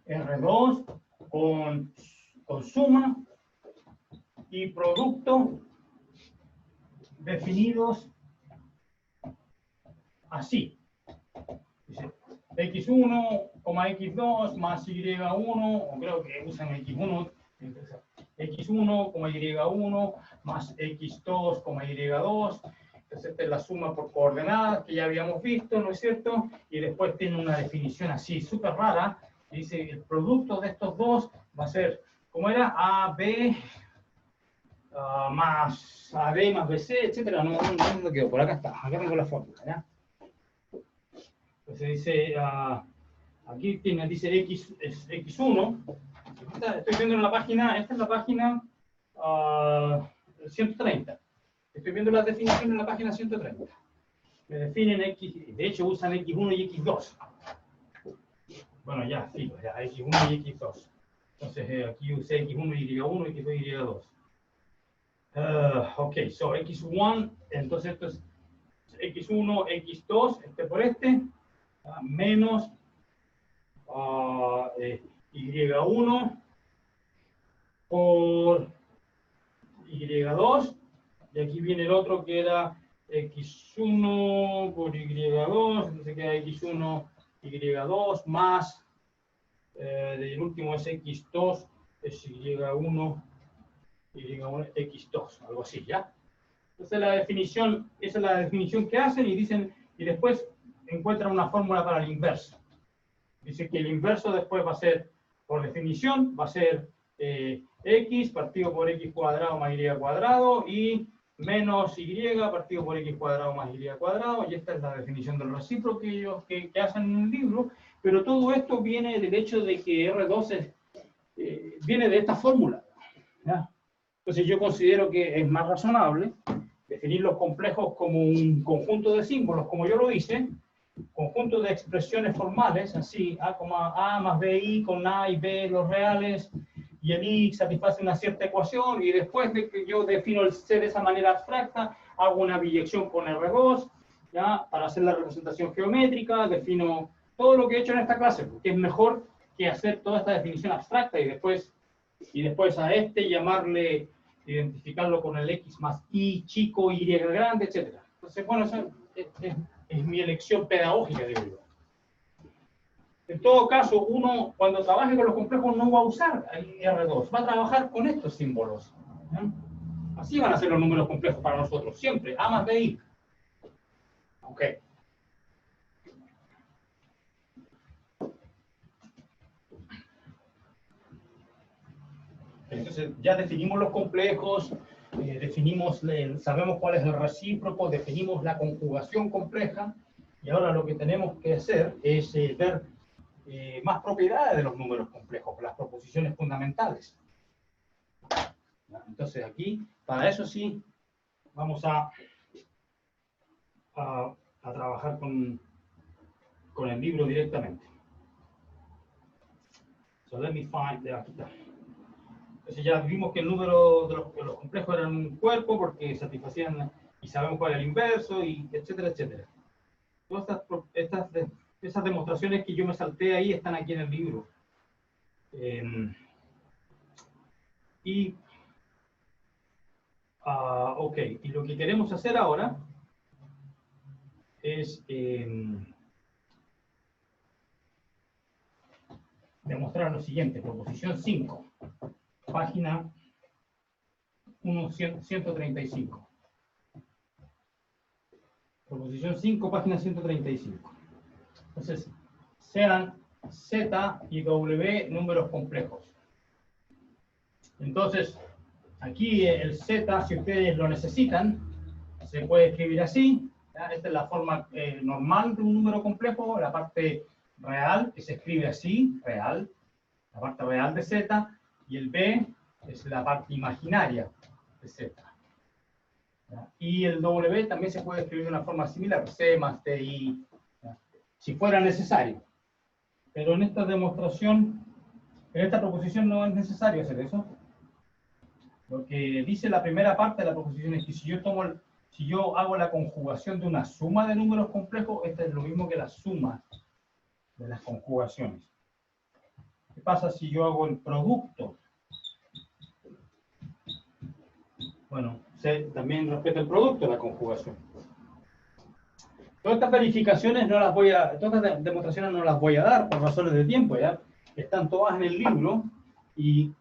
Speaker 1: R2 con suma y producto definidos así. Dice, x1, x2 más y1, o creo que usan x1, x1, y1 más x2, y2. Entonces, esta es la suma por coordenadas que ya habíamos visto, ¿no es cierto? Y después tiene una definición así súper rara. Dice, el producto de estos dos va a ser, ¿cómo era? AB más AB más BC, etcétera. No me quedo, por acá está. Acá tengo la fórmula, ¿ya? Entonces dice, aquí dice X es X1. Estoy viendo en la página, esta es la página 130. Estoy viendo las definiciones en la página 130. Me definen X, de hecho usan X1 y X2. Bueno, ya, sí, ya, X1 y X2. Entonces aquí usé X1, Y1, X2, Y2. Ok, so X1, entonces esto es X1, X2, este por este, menos Y1 por Y2, y aquí viene el otro que era X1 por Y2, entonces queda X1, Y2 más, el último es X2, es Y1, Y1, X2, algo así, ¿ya? Entonces la definición, esa es la definición que hacen y dicen, y después encuentran una fórmula para el inverso. Dice que el inverso después va a ser, por definición, va a ser x partido por x cuadrado más y cuadrado y menos y partido por x cuadrado más y cuadrado, y esta es la definición del recíproco que hacen en el libro, pero todo esto viene del hecho de que R2 viene de esta fórmula, ¿ya? Entonces yo considero que es más razonable definir los complejos como un conjunto de símbolos, como yo lo hice, conjunto de expresiones formales, así, A más BI con A y B los reales, y el I satisface una cierta ecuación, y después de que yo defino el C de esa manera abstracta, hago una biyección con R2, ¿ya? Para hacer la representación geométrica, defino todo lo que he hecho en esta clase, porque es mejor que hacer toda esta definición abstracta y después a este llamarle, identificarlo con el X más Y chico, Y grande, etc. Entonces, bueno, eso es mi elección pedagógica, digo yo. En todo caso, uno cuando trabaje con los complejos no va a usar el R2, va a trabajar con estos símbolos. ¿Eh? Así van a ser los números complejos para nosotros, siempre, A más BI. Ok. Entonces ya definimos los complejos, definimos, sabemos cuál es el recíproco, definimos la conjugación compleja, y ahora lo que tenemos que hacer es ver más propiedades de los números complejos, las proposiciones fundamentales. Entonces aquí, para eso sí, vamos a trabajar con el libro directamente. So let me find, aquí está. Entonces ya vimos que el número de los complejos eran un cuerpo porque satisfacían, y sabemos cuál es el inverso, y etcétera, etcétera. Todas esas demostraciones que yo me salté ahí están aquí en el libro. Ok, y lo que queremos hacer ahora es demostrar lo siguiente. Proposición 5, página 135. Proposición 5, página 135. Entonces, sean Z y W números complejos. Entonces, aquí el Z, si ustedes lo necesitan, se puede escribir así. ¿Ya? Esta es la forma normal de un número complejo, la parte real, que se escribe así, real, la parte real de Z, y el B es la parte imaginaria de Z. ¿Ya? Y el W también se puede escribir de una forma similar, C más TI, ¿ya? Si fuera necesario. Pero en esta demostración, en esta proposición no es necesario hacer eso. Lo que dice la primera parte de la proposición es que si yo hago la conjugación de una suma de números complejos, esta es lo mismo que la suma de las conjugaciones. ¿Qué pasa si yo hago el producto? Bueno, también respecto al producto de la conjugación. Todas estas verificaciones todas estas demostraciones no las voy a dar por razones de tiempo, ya están todas en el libro y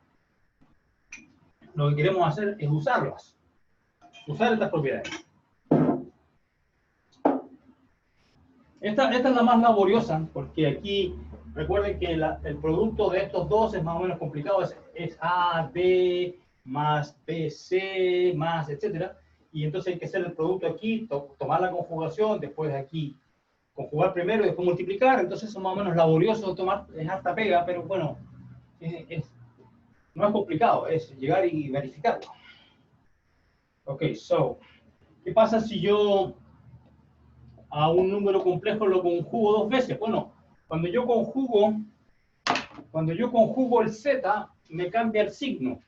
Speaker 1: lo que queremos hacer es usarlas, usar estas propiedades. Esta es la más laboriosa, porque aquí recuerden que el producto de estos dos es más o menos complicado, es A, B, más BC, más, etcétera. Y entonces hay que hacer el producto aquí, tomar la conjugación, después aquí conjugar primero y después multiplicar. Entonces es más o menos laborioso es harta pega, pero bueno, no es complicado, es llegar y verificarlo. Ok, ¿qué pasa si yo a un número complejo lo conjugo dos veces? Bueno, cuando yo conjugo el Z, me cambia el signo.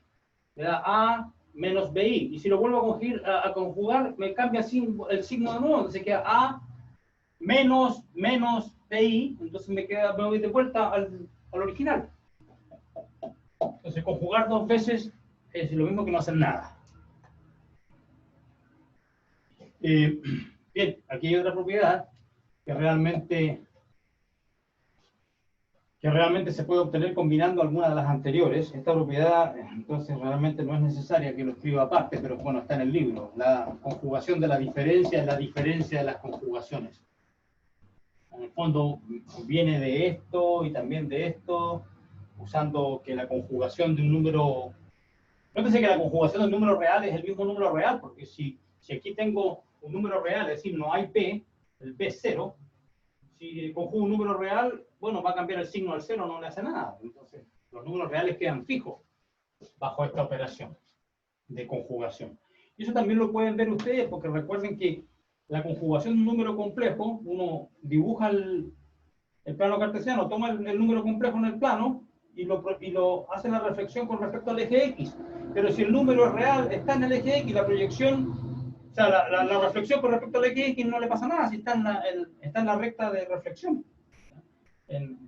Speaker 1: Me da A menos BI. Y si lo vuelvo a conjugar, me cambia el signo de nuevo. Entonces queda A menos BI. Entonces me voy de vuelta al original. Entonces conjugar dos veces es lo mismo que no hacer nada. Bien, aquí hay otra propiedad que realmente se puede obtener combinando alguna de las anteriores. Esta propiedad, entonces, realmente no es necesaria que lo escriba aparte, pero bueno, está en el libro. La conjugación de la diferencia es la diferencia de las conjugaciones. En el fondo, viene de esto y también de esto, usando que la conjugación de un número... Nótese que la conjugación del número real es el mismo número real, porque si aquí tengo un número real, es decir, no hay P, el P es 0, si conjugo un número real, bueno, va a cambiar el signo al 0, no le hace nada. Entonces, los números reales quedan fijos bajo esta operación de conjugación. Y eso también lo pueden ver ustedes, porque recuerden que la conjugación de un número complejo, uno dibuja el plano cartesiano, toma el número complejo en el plano y lo hace la reflexión con respecto al eje X. Pero si el número real está en el eje X, la proyección... O sea, la reflexión con respecto al X no le pasa nada, si está en la recta de reflexión,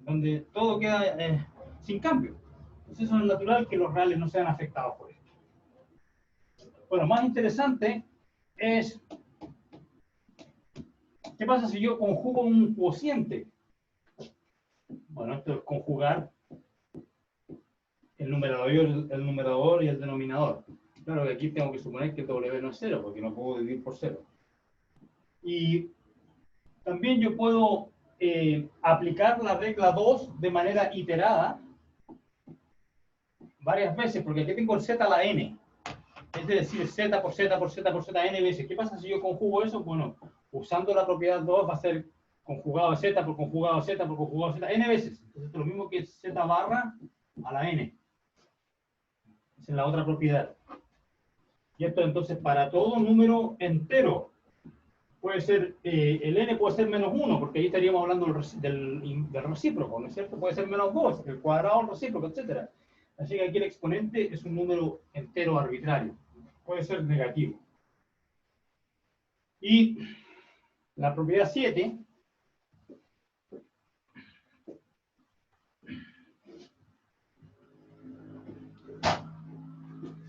Speaker 1: donde todo queda sin cambio. Entonces eso es natural que los reales no sean afectados por esto. Bueno, más interesante es, ¿qué pasa si yo conjugo un cociente? Bueno, esto es conjugar el numerador y el denominador. Claro que aquí tengo que suponer que W no es 0, porque no puedo dividir por 0. Y también yo puedo aplicar la regla 2 de manera iterada varias veces, porque aquí tengo el Z a la N. Es decir, z por z por z por z n veces. ¿Qué pasa si yo conjugo eso? Bueno, usando la propiedad 2 va a ser conjugado de z por conjugado de z por conjugado de z n veces. Entonces, esto es lo mismo que z barra a la n. Esa es la otra propiedad. Y esto entonces para todo número entero puede ser, el n puede ser menos 1, porque ahí estaríamos hablando del recíproco, ¿no es cierto? Puede ser menos 2, el cuadrado, el recíproco, etc. Así que aquí el exponente es un número entero arbitrario. Puede ser negativo. Y la propiedad 7.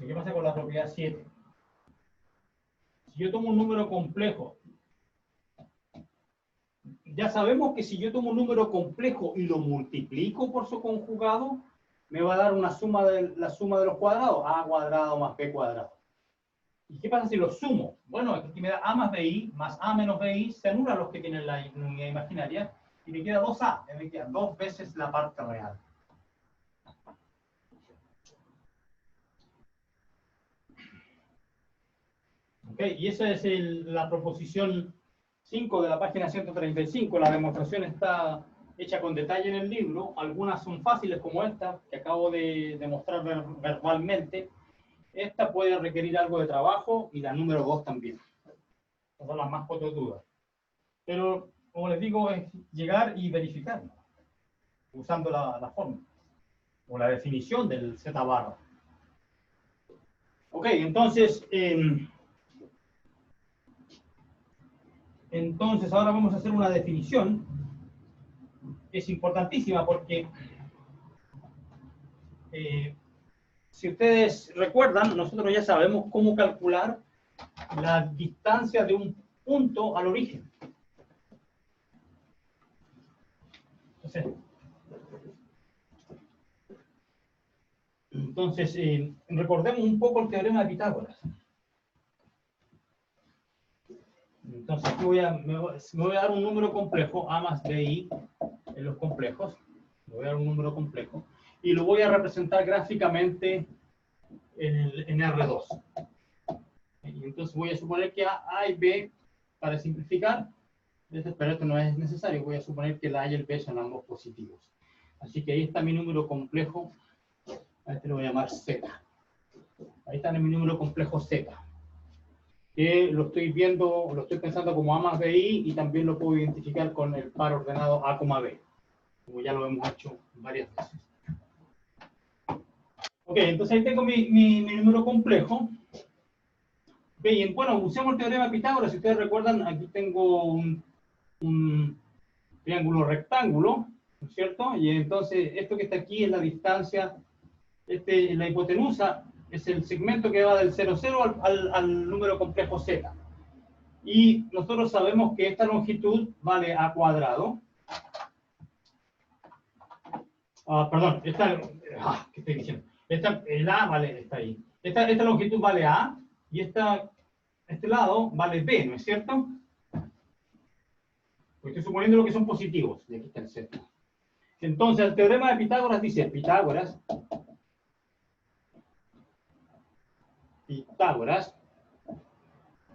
Speaker 1: ¿Qué pasa con la propiedad 7? Si yo tomo un número complejo, ya sabemos que si yo tomo un número complejo y lo multiplico por su conjugado, me va a dar una suma la suma de los cuadrados, a cuadrado más b cuadrado. ¿Y qué pasa si los sumo? Bueno, aquí me da a más bi más a menos bi, se anulan los que tienen la unidad imaginaria, y me queda 2a, me queda 2 veces la parte real. ¿Ok? Y esa es la proposición 5 de la página 135. La demostración está hecha con detalle en el libro. Algunas son fáciles como esta, que acabo de demostrar verbalmente. Esta puede requerir algo de trabajo y la número 2 también. Esas son las más cototudas. Pero, como les digo, es llegar y verificarlo, usando la fórmula, o la definición del z barra. Ok, entonces... Entonces, ahora vamos a hacer una definición que es importantísima porque si ustedes recuerdan, nosotros ya sabemos cómo calcular la distancia de un punto al origen. Entonces recordemos un poco el teorema de Pitágoras. Entonces, aquí me voy a dar un número complejo, a más bi, en los complejos. Me voy a dar un número complejo. Y lo voy a representar gráficamente en R2. Y entonces voy a suponer que A y B, para simplificar, pero esto no es necesario, voy a suponer que la A y el B son ambos positivos. Así que ahí está mi número complejo, a este lo voy a llamar Z. Ahí está mi número complejo Z. Que lo estoy viendo, lo estoy pensando como A más BI y también lo puedo identificar con el par ordenado A, B, como ya lo hemos hecho varias veces. Ok, entonces ahí tengo mi número complejo. Bien, bueno, usemos el teorema de Pitágoras. Si ustedes recuerdan, aquí tengo un triángulo rectángulo, ¿no es cierto? Y entonces esto que está aquí es la distancia, la hipotenusa es el segmento que va del 0, 0 al número complejo z. Y nosotros sabemos que esta longitud vale a cuadrado. Perdón, ¿qué estoy diciendo? El A vale, está ahí. Esta longitud vale A y este lado vale B, ¿no es cierto? Pues estoy suponiendo lo que son positivos. Y aquí está el Z. Entonces, el teorema de Pitágoras dice, Pitágoras,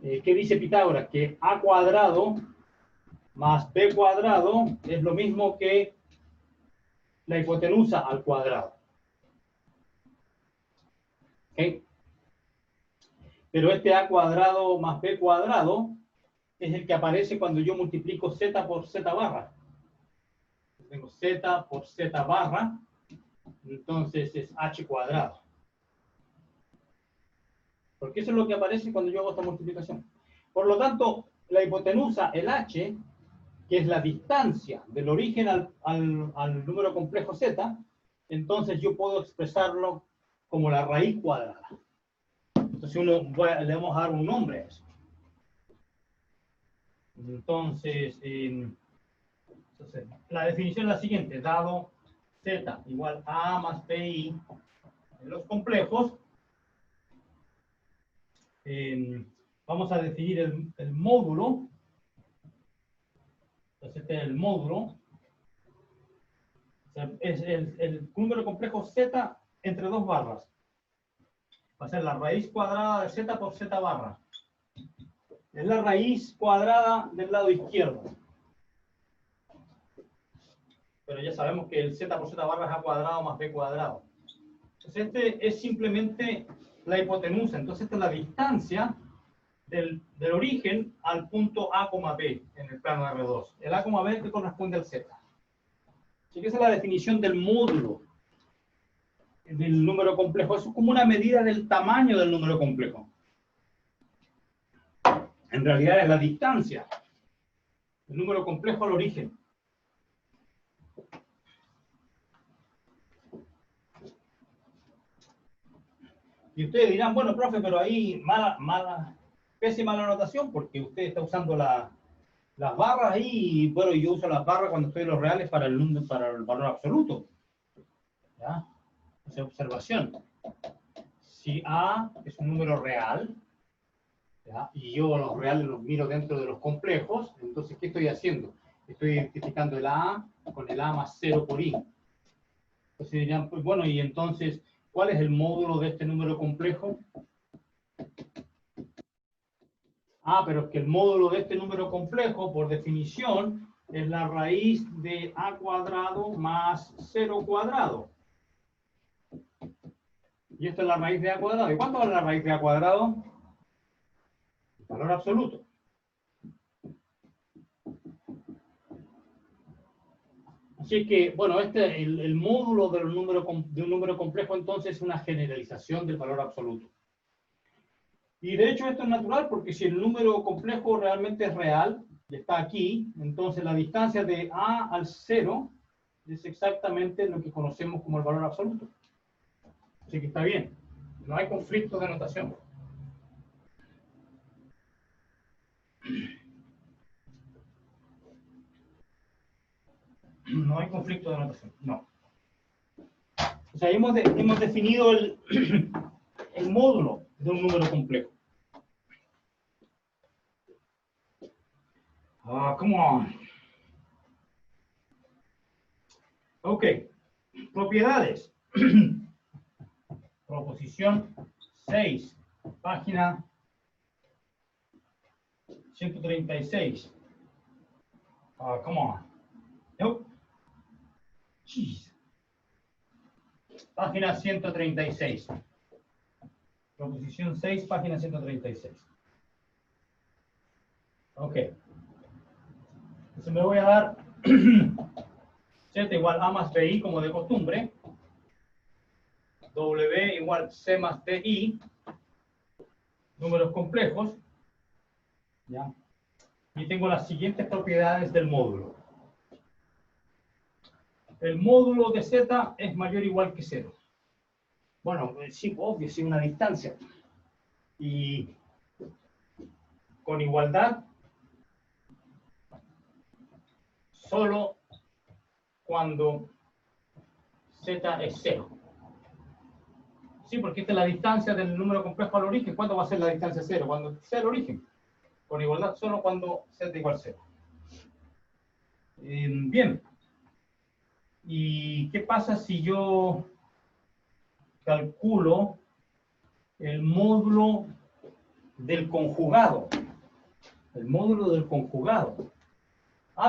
Speaker 1: ¿qué dice Pitágoras? Que A cuadrado más B cuadrado es lo mismo que la hipotenusa al cuadrado. ¿Ok? Pero este A cuadrado más B cuadrado es el que aparece cuando yo multiplico Z por Z barra. Tengo Z por Z barra, entonces es H cuadrado. Porque eso es lo que aparece cuando yo hago esta multiplicación. Por lo tanto, la hipotenusa, el H, que es la distancia del origen al número complejo Z, entonces yo puedo expresarlo como la raíz cuadrada. Entonces le vamos a dar un nombre a eso. Entonces, la definición es la siguiente. Dado Z igual a A más BI en los complejos, vamos a definir el módulo. Entonces, este es el módulo. O sea, es el número complejo Z entre dos barras. Va a ser la raíz cuadrada de z por z barra. Es la raíz cuadrada del lado izquierdo. Pero ya sabemos que el z por z barra es a cuadrado más b cuadrado. Entonces este es simplemente la hipotenusa. Entonces esta es la distancia del origen al punto A, B en el plano R2. El A, B que corresponde al Z. Así que esa es la definición del módulo del número complejo. Eso es como una medida del tamaño del número complejo. En realidad es la distancia del número complejo al origen. Y ustedes dirán, bueno, profe, pero ahí pésima la anotación porque usted está usando las barras ahí, y bueno, yo uso las barras cuando estoy en los reales para el valor absoluto. ¿Ya? Esa observación. Si A es un número real, ¿ya? Y yo los reales los miro dentro de los complejos, entonces, ¿qué estoy haciendo? Estoy identificando el A con el A más 0 por I. Entonces dirían, pues bueno, y entonces, ¿cuál es el módulo de este número complejo? Ah, pero es que el módulo de este número complejo, por definición, es la raíz de A cuadrado más 0 cuadrado. Y esta es la raíz de A cuadrado. ¿Y cuánto vale la raíz de A cuadrado? El valor absoluto. Así que, bueno, el módulo de un número complejo entonces es una generalización del valor absoluto. Y de hecho esto es natural porque si el número complejo realmente es real, y está aquí, entonces la distancia de A al 0 es exactamente lo que conocemos como el valor absoluto. Así que está bien. No hay conflicto de notación. No hay conflicto de notación, no. O sea, hemos definido el módulo de un número complejo. Come on. Ok. Propiedades. Proposición 6, página 136. Come on. Nope. Jeez. Página 136. Proposición 6, página 136. Ok. Entonces me voy a dar Z igual A más BI como de costumbre. W igual C más DI. Números complejos. ¿Ya? Y tengo las siguientes propiedades del módulo. El módulo de Z es mayor o igual que 0. Bueno, sí, obvio, sí, una distancia. Y con igualdad, solo cuando Z es 0. Sí, porque esta es la distancia del número complejo al origen. ¿Cuándo va a ser la distancia 0? Cuando sea el origen. Con igualdad solo cuando Z igual 0. Bien. ¿Y qué pasa si yo calculo el módulo del conjugado? El módulo del conjugado.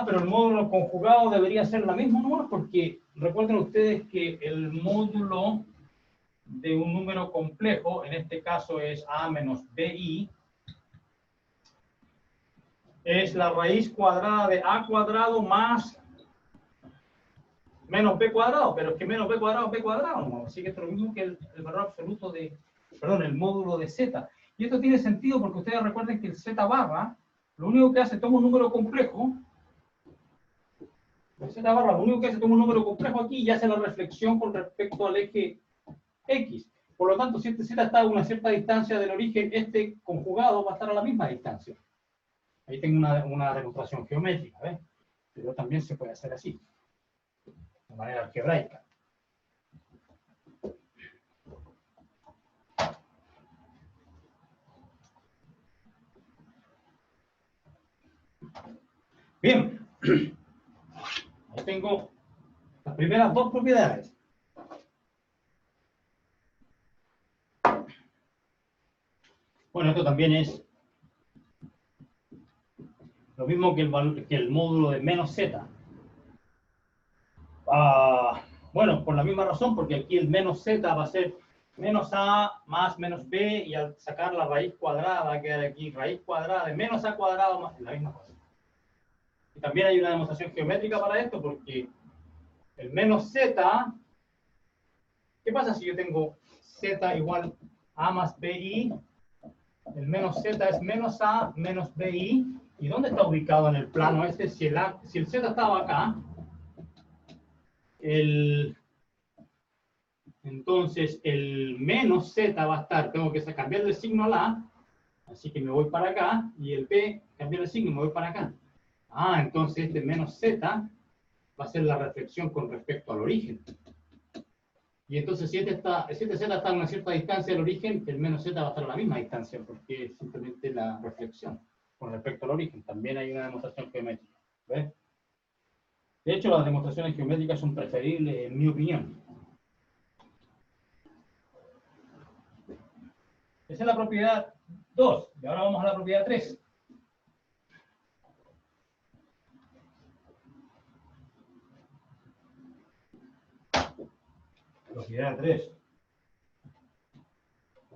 Speaker 1: Pero el módulo conjugado debería ser la misma, ¿no? Porque recuerden ustedes que el módulo de un número complejo, en este caso es A menos BI, es la raíz cuadrada de A cuadrado más menos B cuadrado, pero es que menos B cuadrado es B cuadrado, ¿no? Así que esto es lo mismo que el valor absoluto el módulo de Z. Y esto tiene sentido porque ustedes recuerden que el Z barra, lo único que hace, toma un número complejo, el Z barra lo único que hace, toma un número complejo aquí y hace la reflexión con respecto al eje X. Por lo tanto, si este Z está a una cierta distancia del origen, este conjugado va a estar a la misma distancia. Ahí tengo una demostración geométrica, ¿ves? Pero también se puede hacer así, de manera algebraica. Bien. Ahí tengo las primeras dos propiedades. Bueno, esto también es lo mismo que que el módulo de menos z. Bueno, por la misma razón, porque aquí el menos z va a ser menos a más menos b, y al sacar la raíz cuadrada va a quedar aquí raíz cuadrada de menos a cuadrado más la misma cosa. Y también hay una demostración geométrica para esto, porque el menos z, ¿qué pasa si yo tengo z igual a más bi? El menos z es menos a menos bi. ¿Y dónde está ubicado en el plano este? Si el z estaba acá, entonces el menos z va a estar, tengo que cambiar el signo al a, así que me voy para acá, y el b, cambiar el signo y me voy para acá. Entonces este menos z va a ser la reflexión con respecto al origen. Y entonces si este z está a una cierta distancia del origen, el menos z va a estar a la misma distancia, porque es simplemente la reflexión con respecto al origen. También hay una demostración geométrica. ¿Ves? De hecho, las demostraciones geométricas son preferibles, en mi opinión. Esa es la propiedad 2. Y ahora vamos a la propiedad 3. Propiedad 3.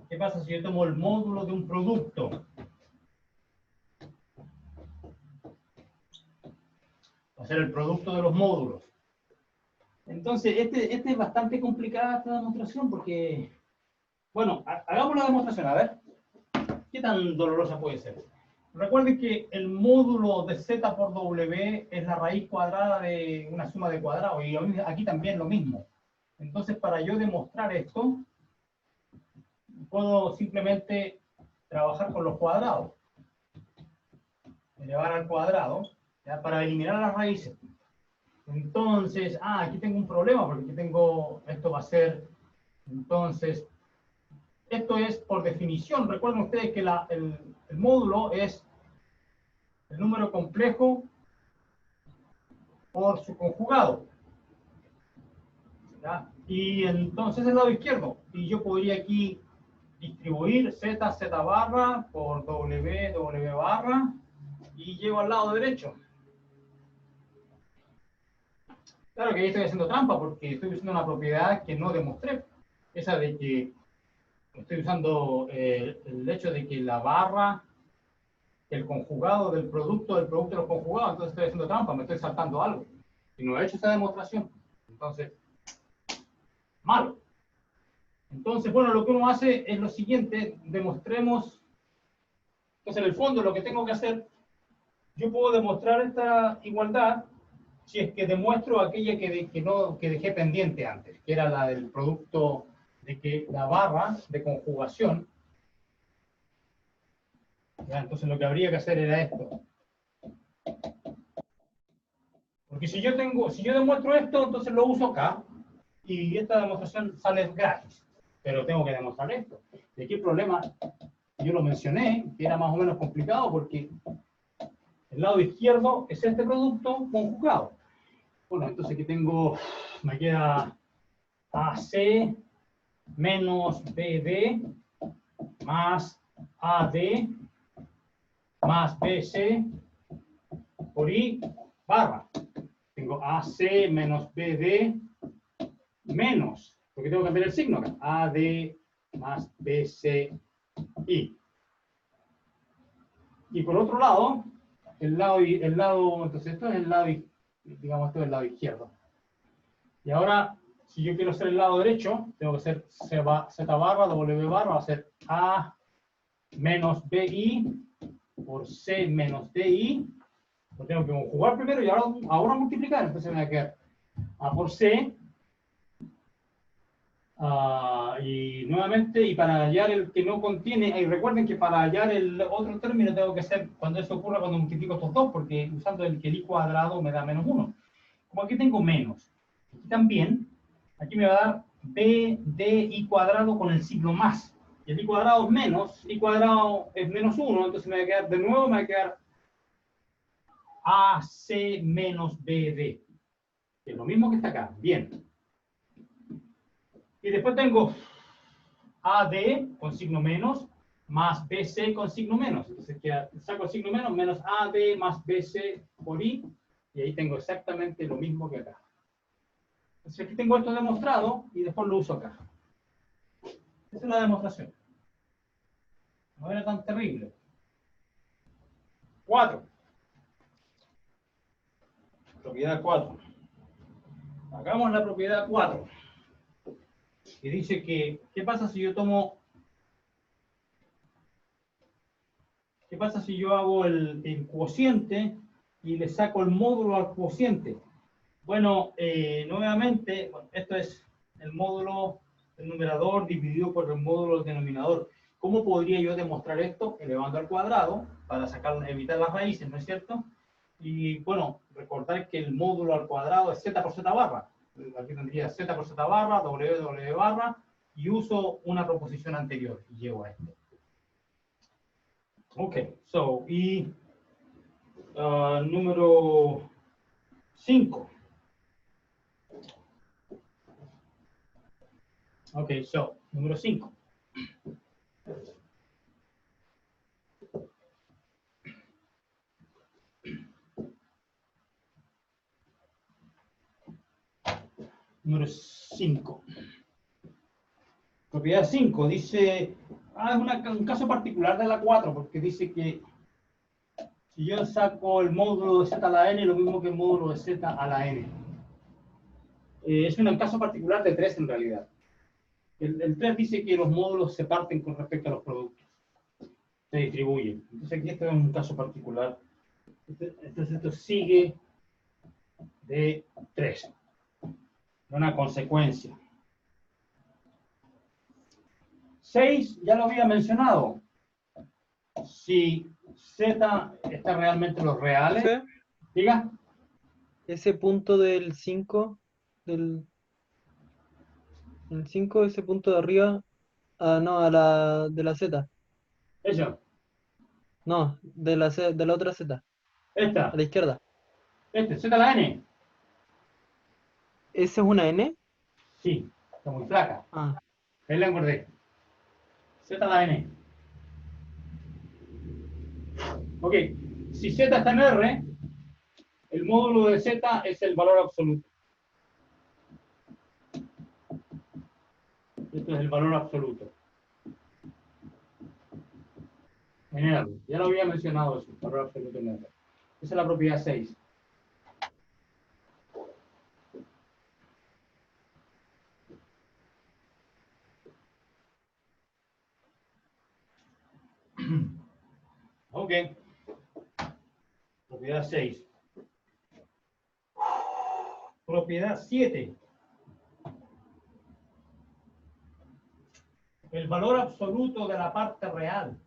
Speaker 1: ¿Qué pasa si yo tomo el módulo de un producto? Va a ser el producto de los módulos. Entonces, este es bastante complicada esta demostración porque, bueno, hagamos la demostración, a ver. ¿Qué tan dolorosa puede ser? Recuerden que el módulo de z por w es la raíz cuadrada de una suma de cuadrados, y aquí también lo mismo. Entonces, para yo demostrar esto, puedo simplemente trabajar con los cuadrados. Elevar al cuadrado, ¿ya? Para eliminar las raíces. Entonces, aquí tengo un problema, porque aquí tengo, esto va a ser, entonces, esto es por definición. Recuerden ustedes que el módulo es el número complejo por su conjugado. ¿Ya? Y entonces el lado izquierdo. Y yo podría aquí distribuir z barra por w barra, y llego al lado derecho. Claro que ahí estoy haciendo trampa porque estoy usando una propiedad que no demostré. Esa de que estoy usando el hecho de que la barra, el conjugado del producto de los conjugados, entonces estoy haciendo trampa, me estoy saltando algo. Y no he hecho esa demostración. Entonces, malo. Entonces, bueno, lo que uno hace es lo siguiente, demostremos. Entonces, en el fondo, lo que tengo que hacer, yo puedo demostrar esta igualdad si es que demuestro aquella que dejé pendiente antes, que era la del producto de que la barra de conjugación. ¿Ya? Entonces lo que habría que hacer era esto. Porque si yo demuestro esto, entonces lo uso acá, y esta demostración sale gratis. Pero tengo que demostrar esto. Y aquí el problema, yo lo mencioné, que era más o menos complicado, porque el lado izquierdo es este producto conjugado. Bueno, entonces aquí tengo, me queda AC menos BD más AD más BC por I barra. Tengo AC menos BD menos, porque tengo que cambiar el signo acá, AD más BC I. Y por otro lado, entonces esto es el lado, digamos, esto es el lado izquierdo. Y ahora, si yo quiero hacer el lado derecho, tengo que hacer Z barra, W barra, va a ser A menos BI por C menos DI. Lo tengo que conjugar primero y ahora multiplicar. Entonces me va a quedar A por C. Y nuevamente, y para hallar el que no contiene, y recuerden que para hallar el otro término tengo que hacer, cuando eso ocurra, cuando multiplico estos dos, porque usando el que I cuadrado me da menos 1. Como aquí tengo menos, aquí también, aquí me va a dar B de I cuadrado con el signo más. Y el I cuadrado es menos, I cuadrado es menos 1, entonces me va a quedar, de nuevo me va a quedar AC menos BD. Que es lo mismo que está acá, bien. Y después tengo AD con signo menos más BC con signo menos. Entonces saco el signo menos, menos AD más BC por I, y ahí tengo exactamente lo mismo que acá. Entonces aquí tengo esto demostrado y después lo uso acá. Esa es la demostración. No era tan terrible. 4. Propiedad 4. Hagamos la propiedad 4. Que dice que, ¿qué pasa si yo tomo... ¿Qué pasa si yo hago el cociente y le saco el módulo al cociente? Bueno, nuevamente, esto es el módulo del numerador dividido por el módulo del denominador. ¿Cómo podría yo demostrar esto? Elevando al cuadrado para evitar las raíces, ¿no es cierto? Y bueno, recordar que el módulo al cuadrado es z por z barra. Aquí tendría z por z barra, w barra, y uso una proposición anterior y llego a esto. Ok, y número 5. Ok, número 5. Número 5. Propiedad 5 dice, es un caso particular de la 4, porque dice que si yo saco el módulo de z a la n, lo mismo que el módulo de z a la n. Es un caso particular de 3 en realidad. El 3 dice que los módulos se parten con respecto a los productos. Se distribuyen. Entonces aquí este es un caso particular. Entonces esto sigue de 3. Una consecuencia. 6, ya lo había mencionado. Si z está realmente en los reales,
Speaker 4: Profe,
Speaker 1: diga.
Speaker 4: ese punto del 5, el 5, ese punto de arriba, no, de la Z.
Speaker 1: Eso.
Speaker 4: No, de la otra Z, a
Speaker 1: Esta.
Speaker 4: la izquierda.
Speaker 1: Z a la n.
Speaker 4: ¿Esa es una N?
Speaker 1: Sí, está muy flaca.
Speaker 4: Ah,
Speaker 1: Ahí la engordé. Z a la n. Ok, si z está en R, el módulo de z es el valor absoluto. Esto es el valor absoluto. En R. Ya lo había mencionado eso, valor absoluto en R. Esa es la propiedad 6. Ok. Propiedad 6. Propiedad 7. El valor absoluto de la parte real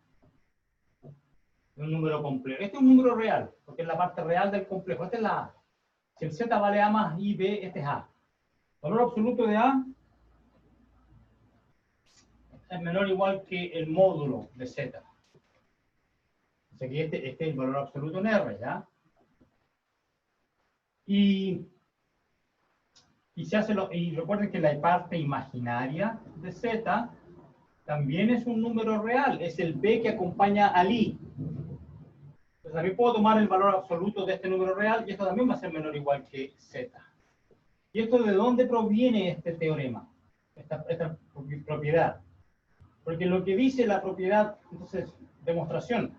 Speaker 1: de un número complejo. Este es un número real, porque es la parte real del complejo. Esta es la A. Si el Z vale A más I, B, este es A. El valor absoluto de A es menor o igual que el módulo de Z. O sea que este es el valor absoluto en R, ¿ya? Y recuerden que la parte imaginaria de Z también es un número real, es el B que acompaña al I. Entonces también puedo tomar el valor absoluto de este número real y esto también va a ser menor o igual que Z. ¿Y esto de dónde proviene este teorema? Esta propiedad. Porque lo que dice la propiedad, entonces, demostración,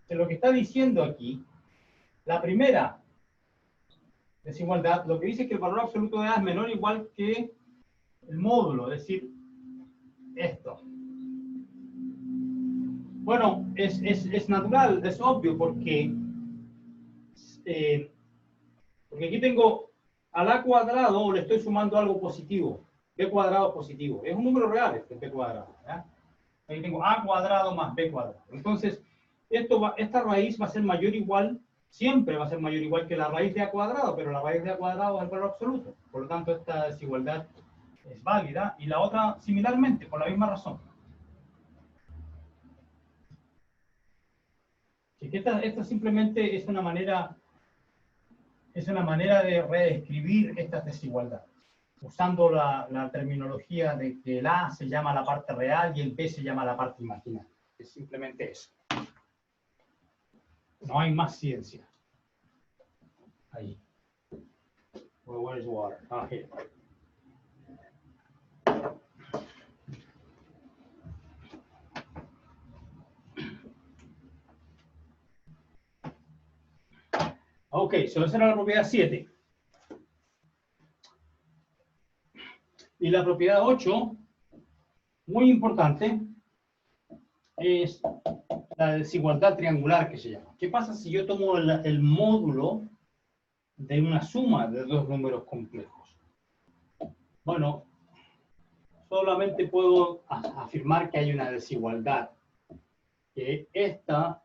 Speaker 1: de lo que está diciendo aquí, la primera desigualdad, lo que dice es que el valor absoluto de A es menor o igual que el módulo, es decir, esto. Bueno, es natural, es obvio, porque aquí tengo al A cuadrado, le estoy sumando algo positivo. B cuadrado positivo. Es un número real este B cuadrado. ¿Ya? Aquí tengo A cuadrado más B cuadrado. Entonces, esta raíz va a ser mayor o igual, siempre va a ser mayor o igual que la raíz de A cuadrado, pero la raíz de A cuadrado es el valor absoluto. Por lo tanto, esta desigualdad es válida. Y la otra, similarmente, por la misma razón. Así que esta simplemente es una manera de reescribir estas desigualdades. usando la terminología de que el A se llama la parte real y el B se llama la parte imaginaria. Es simplemente eso. No hay más ciencia. Ahí. Well, where's water? Ah, here. Ok, so esa era la propiedad 7. Y la propiedad 8, muy importante, es la desigualdad triangular que se llama. ¿Qué pasa si yo tomo el módulo de una suma de dos números complejos? Bueno, solamente puedo afirmar que hay una desigualdad, que esta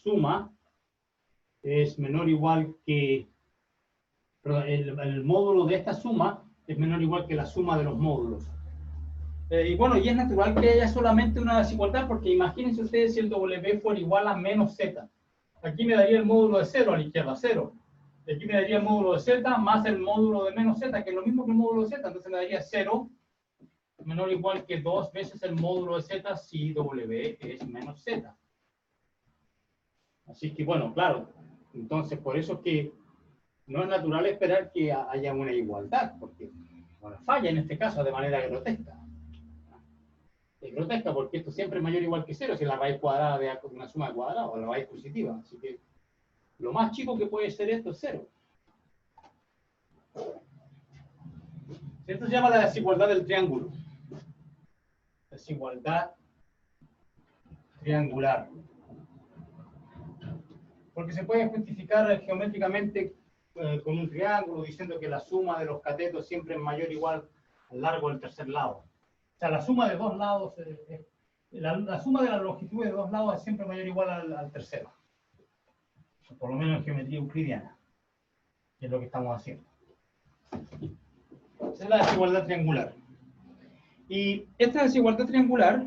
Speaker 1: suma es menor o igual que, perdón, el módulo de esta suma es menor o igual que la suma de los módulos. Y bueno, y es natural que haya solamente una desigualdad, porque imagínense ustedes si el W fuera igual a menos Z. Aquí me daría el módulo de 0 a la izquierda, 0. Y aquí me daría el módulo de Z más el módulo de menos Z, que es lo mismo que el módulo de Z. Entonces me daría 0 menor o igual que 2 veces el módulo de Z si W es menos Z. Así que bueno, claro. Entonces, por eso es que no es natural esperar que haya una igualdad, porque bueno, falla en este caso de manera grotesca. Es grotesca porque esto siempre es mayor o igual que 0 si la raíz cuadrada de una suma de cuadrados o la raíz positiva. Así que lo más chico que puede ser esto es 0. Esto se llama la desigualdad del triángulo. Desigualdad triangular. Porque se puede justificar geométricamente con un triángulo diciendo que la suma de los catetos siempre es mayor o igual al largo del tercer lado. O sea, la suma de dos lados, la suma de la longitud de dos lados es siempre mayor o igual al tercero. Por lo menos en geometría euclidiana, que es lo que estamos haciendo. Esa es la desigualdad triangular. Y esta desigualdad triangular,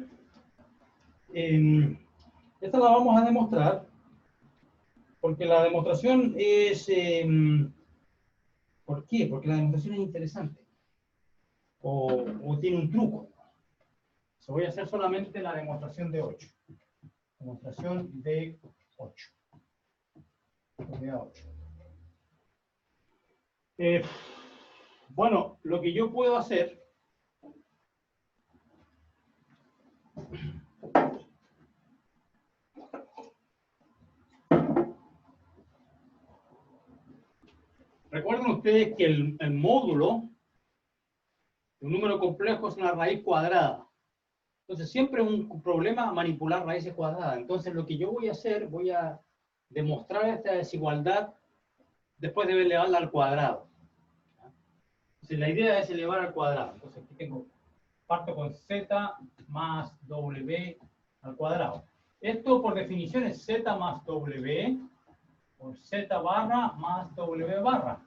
Speaker 1: esta la vamos a demostrar, porque la demostración es... ¿por qué? Porque la demostración es interesante. O tiene un truco. So, voy a hacer solamente la demostración de 8. Demostración de 8. Propiedad 8. Bueno, lo que yo puedo hacer recuerden ustedes que el módulo de un número complejo es una raíz cuadrada. Entonces siempre es un problema manipular raíces cuadradas. Entonces lo que yo voy a hacer, voy a demostrar esta desigualdad después de elevarla al cuadrado. Entonces la idea es elevar al cuadrado. Entonces aquí parto con z más w al cuadrado. Esto por definición es z más w por z barra más w barra.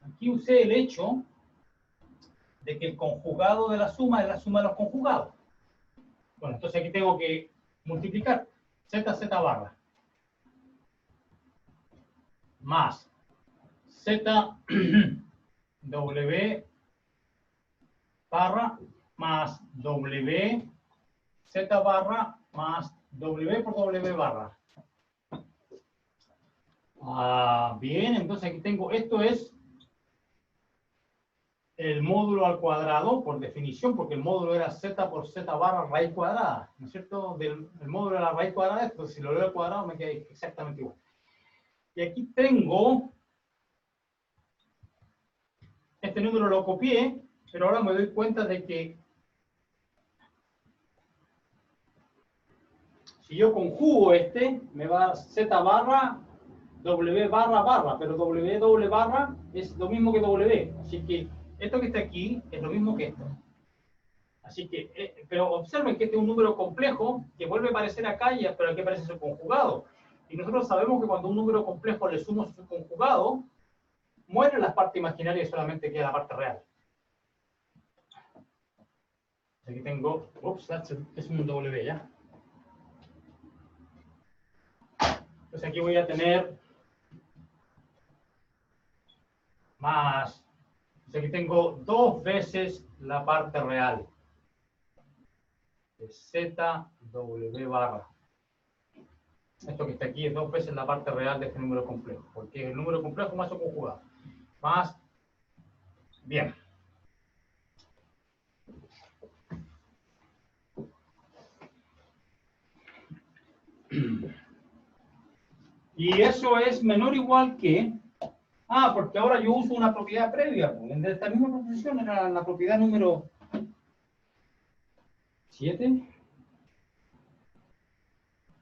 Speaker 1: Aquí usé el hecho de que el conjugado de la suma es la suma de los conjugados. Bueno, entonces aquí tengo que multiplicar z barra más z w barra más w z barra más w por w barra. Bien, entonces aquí tengo, esto es el módulo al cuadrado, por definición, porque el módulo era z por z barra raíz cuadrada, ¿no es cierto? El módulo de la raíz cuadrada, entonces si lo leo al cuadrado me queda exactamente igual. Y aquí tengo, este número lo copié, pero ahora me doy cuenta de que si yo conjugo me va z barra, w barra barra, pero w doble barra es lo mismo que w, así que esto que está aquí es lo mismo que esto. Así que, pero observen que este es un número complejo que vuelve a aparecer acá, pero aquí aparece su conjugado. Y nosotros sabemos que cuando un número complejo le sumo su conjugado, muere la parte imaginaria y solamente queda la parte real. Aquí tengo, es un W ya. Entonces aquí voy a tener más O sea que tengo 2 veces la parte real de ZW barra. Esto que está aquí es 2 veces la parte real de este número complejo, porque es el número complejo más su conjugado. Más, bien. Y eso es menor o igual que... Ah, porque ahora yo uso una propiedad previa. En esta misma proposición era la propiedad número 7.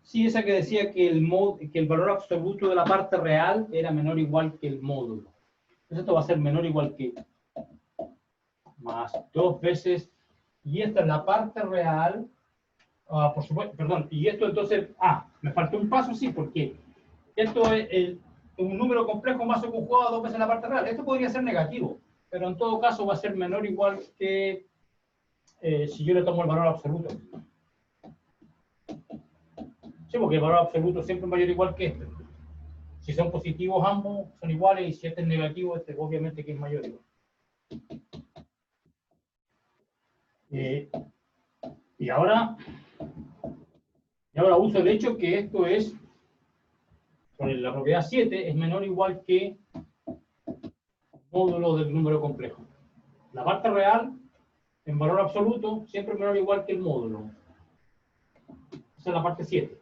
Speaker 1: Sí, esa que decía que el valor absoluto de la parte real era menor o igual que el módulo. Entonces esto va a ser menor o igual que más 2 veces. Y esta es la parte real. Por supuesto, perdón. Y esto entonces... me faltó un paso, sí, porque esto es un número complejo más o conjugado a 2 veces la parte real. Esto podría ser negativo, pero en todo caso va a ser menor o igual que si yo le tomo el valor absoluto. Sí, porque el valor absoluto siempre es mayor o igual que este. Si son positivos ambos, son iguales, y si este es negativo, este obviamente que es mayor o igual. Y ahora uso el hecho que esto es, con la propiedad 7, es menor o igual que módulo del número complejo. La parte real, en valor absoluto, siempre es menor o igual que el módulo. Esa es la parte 7.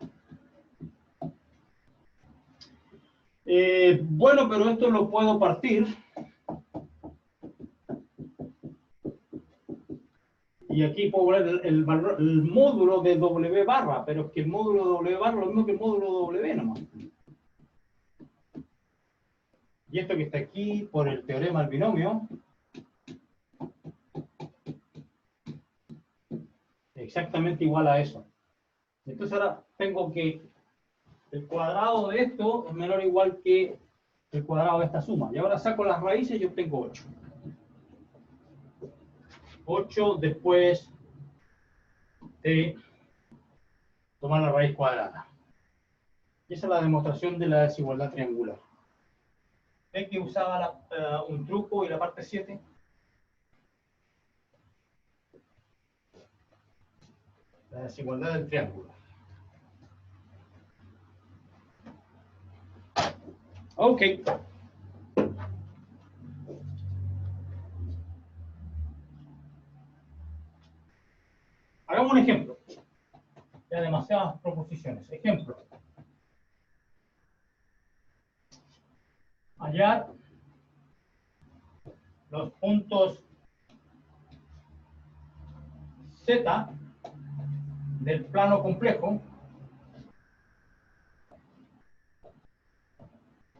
Speaker 1: Bueno, pero esto lo puedo partir. Y aquí puedo poner el módulo de W barra, pero es que el módulo de W barra es lo mismo que el módulo de W nomás. Y esto que está aquí, por el teorema del binomio, exactamente igual a eso. Entonces ahora tengo que el cuadrado de esto es menor o igual que el cuadrado de esta suma. Y ahora saco las raíces y obtengo 8. 8 después de tomar la raíz cuadrada. Y esa es la demostración de la desigualdad triangular. ¿Ven que usaba un truco y la parte 7? La desigualdad del triángulo. Ok. Hagamos un ejemplo. Ya demasiadas proposiciones. Ejemplo. Hallar los puntos Z del plano complejo.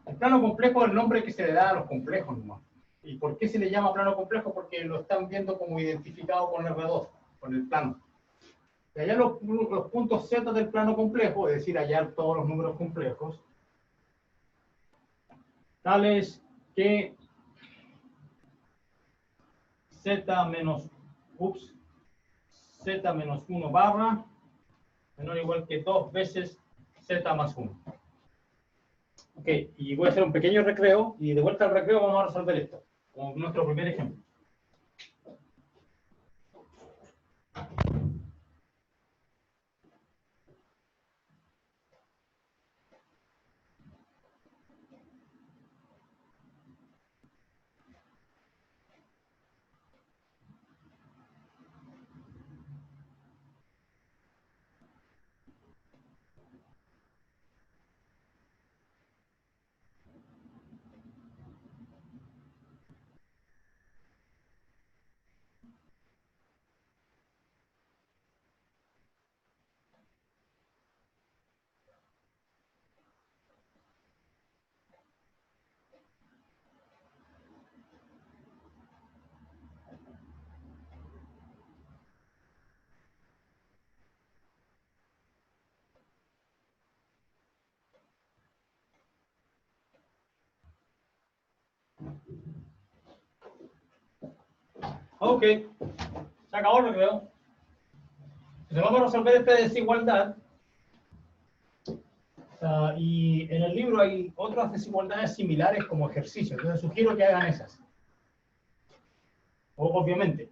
Speaker 1: El plano complejo es el nombre que se le da a los complejos, ¿no? ¿Y por qué se le llama plano complejo? Porque lo están viendo como identificado con R2, con el plano. Y hallar los puntos Z del plano complejo, es decir, hallar todos los números complejos, tales que Z menos 1 barra menor o igual que 2 veces Z más 1. Ok, y voy a hacer un pequeño recreo, y de vuelta al recreo vamos a resolver esto, como nuestro primer ejemplo. Ok, se acabó el recreo. Entonces vamos a resolver esta desigualdad. Y en el libro hay otras desigualdades similares como ejercicios. Entonces sugiero que hagan esas. Obviamente.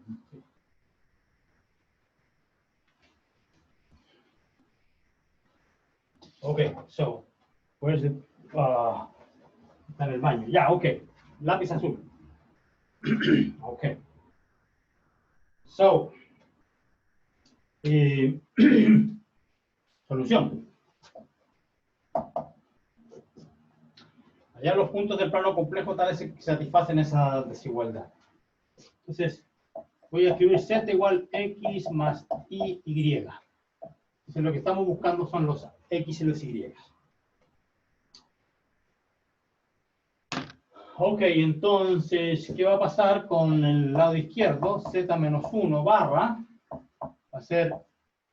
Speaker 1: Okay, so, where's the, está en el baño. Ya, okay. Lápiz azul. Okay. So, solución. Hallar los puntos del plano complejo tales que satisfacen esa desigualdad. Entonces, voy a escribir z igual x más y. Entonces, lo que estamos buscando son los x y los y. Ok, entonces, ¿qué va a pasar con el lado izquierdo? Z menos 1 barra va a ser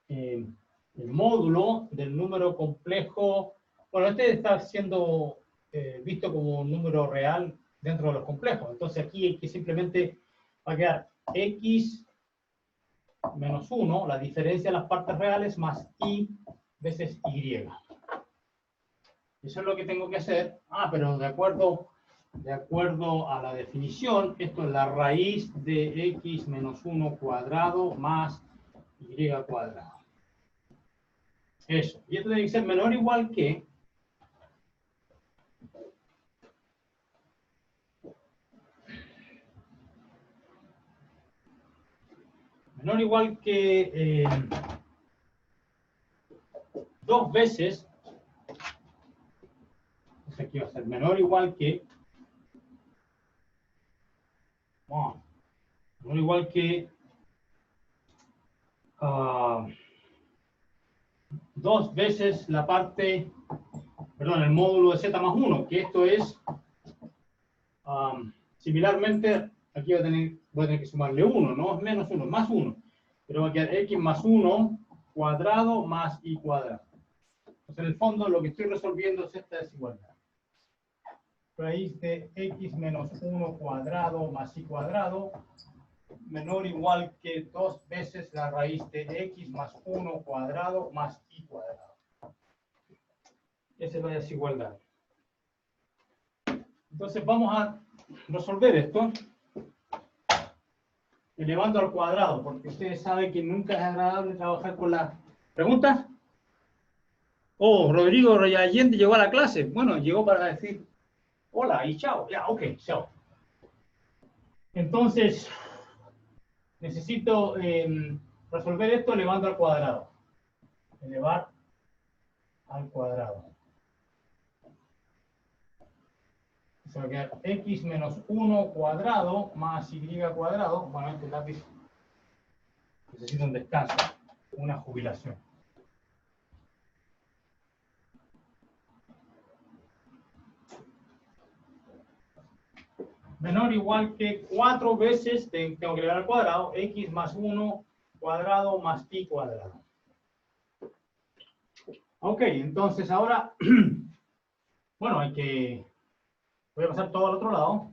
Speaker 1: el módulo del número complejo. Bueno, este está siendo visto como un número real dentro de los complejos. Entonces, aquí hay que simplemente va a quedar x menos 1, la diferencia de las partes reales, más y veces y. Eso es lo que tengo que hacer. Pero de acuerdo a la definición, esto es la raíz de x menos 1 cuadrado más y cuadrado. Eso. Y esto debe ser menor o igual que dos veces, entonces aquí va a ser menor o igual que, dos veces la parte, perdón, el módulo de z más 1, que esto es, similarmente, aquí voy a tener que sumarle 1, no es menos 1, es más 1, pero va a quedar x más 1 cuadrado más y cuadrado. Entonces, en el fondo, lo que estoy resolviendo es esta desigualdad. Raíz de x menos 1 cuadrado más y cuadrado menor o igual que 2 veces la raíz de x más 1 cuadrado más y cuadrado. Esa es la desigualdad. Entonces vamos a resolver esto elevando al cuadrado, porque ustedes saben que nunca es agradable trabajar con las preguntas. Rodrigo Allende llegó a la clase. Bueno, llegó para decir hola y chao. Ya, ok, chao. Entonces, necesito resolver esto elevando al cuadrado. Elevar al cuadrado. Se va a quedar x menos 1 cuadrado más y cuadrado. Bueno, este lápiz necesita un descanso, una jubilación. Menor o igual que 4 veces, tengo que elevar al cuadrado, x más 1 cuadrado más y cuadrado. Ok, entonces ahora, bueno, voy a pasar todo al otro lado.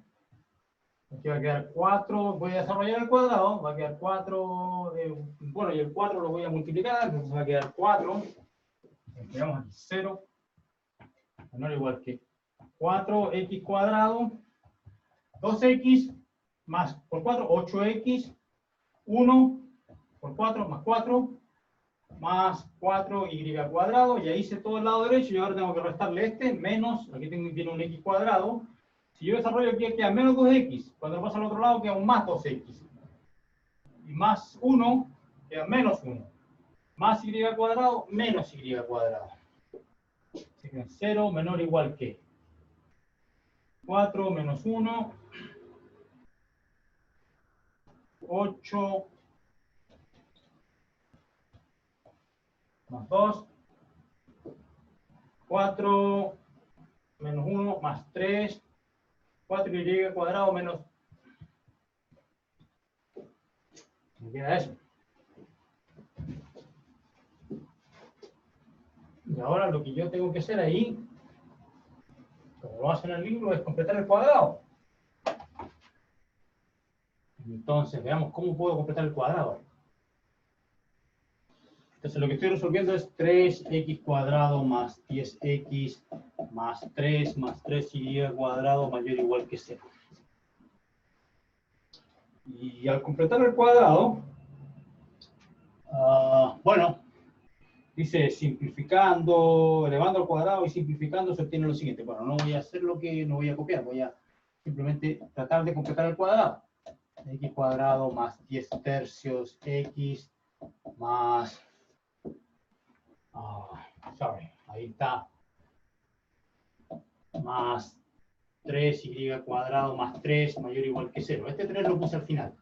Speaker 1: Aquí va a quedar 4, voy a desarrollar el cuadrado, va a quedar 4, bueno, y el 4 lo voy a multiplicar, entonces va a quedar 4, pegamos aquí 0, menor o igual que 4x cuadrado, 2x más por 4, 8x, 1 por 4 más 4, más 4y cuadrado, ya hice todo el lado derecho, y ahora tengo que restarle este, menos, aquí tiene un x cuadrado. Si yo desarrollo aquí, queda menos 2x, cuando paso al otro lado queda un más 2x. Y más 1 queda menos 1. Más y cuadrado, menos y cuadrado. Así que 0 menor o igual que 4 menos 1, 8 más 2, 4 menos 1 más 3, 4y cuadrado menos. Me queda eso. Y ahora lo que yo tengo que hacer ahí, como lo hace en el libro, es completar el cuadrado. Entonces, veamos cómo puedo completar el cuadrado. Entonces, lo que estoy resolviendo es 3x cuadrado más 10x más 3y cuadrado mayor o igual que 0. Y al completar el cuadrado, bueno, dice simplificando, elevando al cuadrado y simplificando se obtiene lo siguiente. Bueno, no voy a hacer lo que, no voy a copiar, voy a simplemente tratar de completar el cuadrado. X cuadrado más 10 tercios X más, ahí está, más 3y cuadrado más 3 mayor o igual que 0. Este 3 lo puse al final.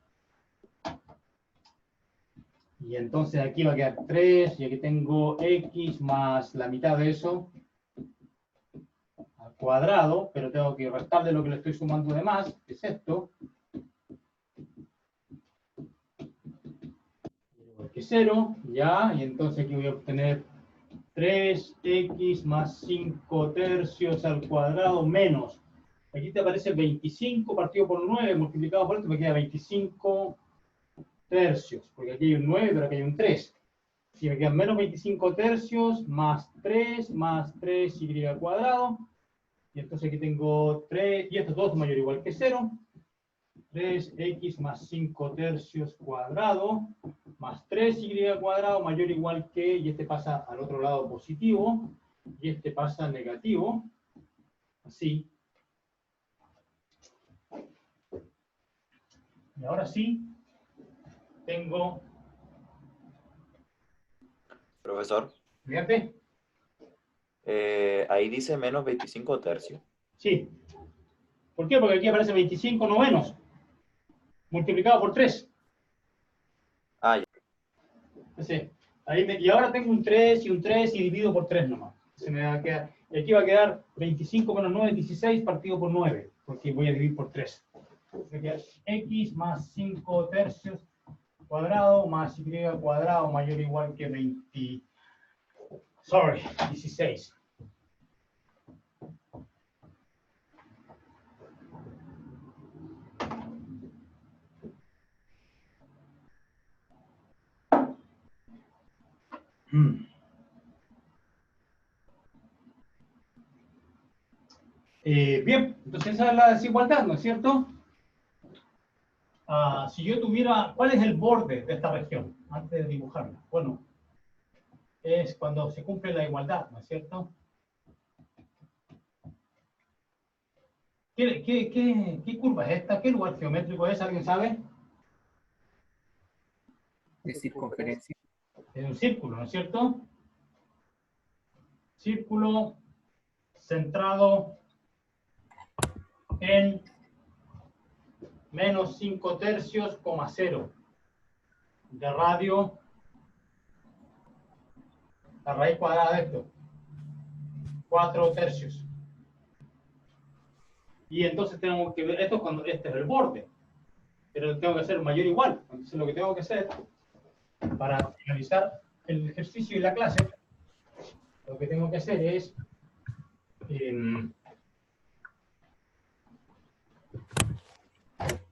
Speaker 1: Y entonces aquí va a quedar 3, y aquí tengo x más la mitad de eso al cuadrado, pero tengo que restarle lo que le estoy sumando de más, que es esto. Igual que 0, ya, y entonces aquí voy a obtener 3x más 5 tercios al cuadrado menos. Aquí te aparece 25 partido por 9 multiplicado por esto, me queda 25 tercios, porque aquí hay un 9, pero aquí hay un 3. Si me quedan menos 25 tercios más 3y cuadrado. Y entonces aquí tengo 3, y estos dos mayor o igual que 0. 3x más 5 tercios cuadrado más 3y cuadrado mayor o igual que, y este pasa al otro lado positivo, y este pasa negativo. Así. Y ahora sí, tengo...
Speaker 5: Profesor,
Speaker 1: Fíjate.
Speaker 5: ahí dice menos 25 tercios.
Speaker 1: Sí. ¿Por qué? Porque aquí aparece 25 novenos multiplicado por 3.
Speaker 5: Ah, ya.
Speaker 1: Entonces, y ahora tengo un 3 y un 3 y divido por 3 nomás. Se me va a quedar, y aquí va a quedar 25 menos 9, 16 partido por 9, porque voy a dividir por 3. Va a quedar x más 5 tercios cuadrado más y cuadrado mayor o igual que 16. Bien, entonces esa es la desigualdad, ¿no es cierto? Si yo tuviera, ¿cuál es el borde de esta región? Antes de dibujarla. Bueno, es cuando se cumple la igualdad, ¿no es cierto? ¿Qué curva es esta? ¿Qué lugar geométrico es? ¿Alguien sabe?
Speaker 3: De circunferencia.
Speaker 1: Es un círculo, ¿no es cierto? Círculo centrado en menos 5 tercios, 0 de radio, la raíz cuadrada de esto, 4 tercios. Y entonces tenemos que ver, esto cuando este es el borde, pero tengo que hacer mayor o igual. Entonces lo que tengo que hacer para finalizar el ejercicio y la clase, lo que tengo que hacer es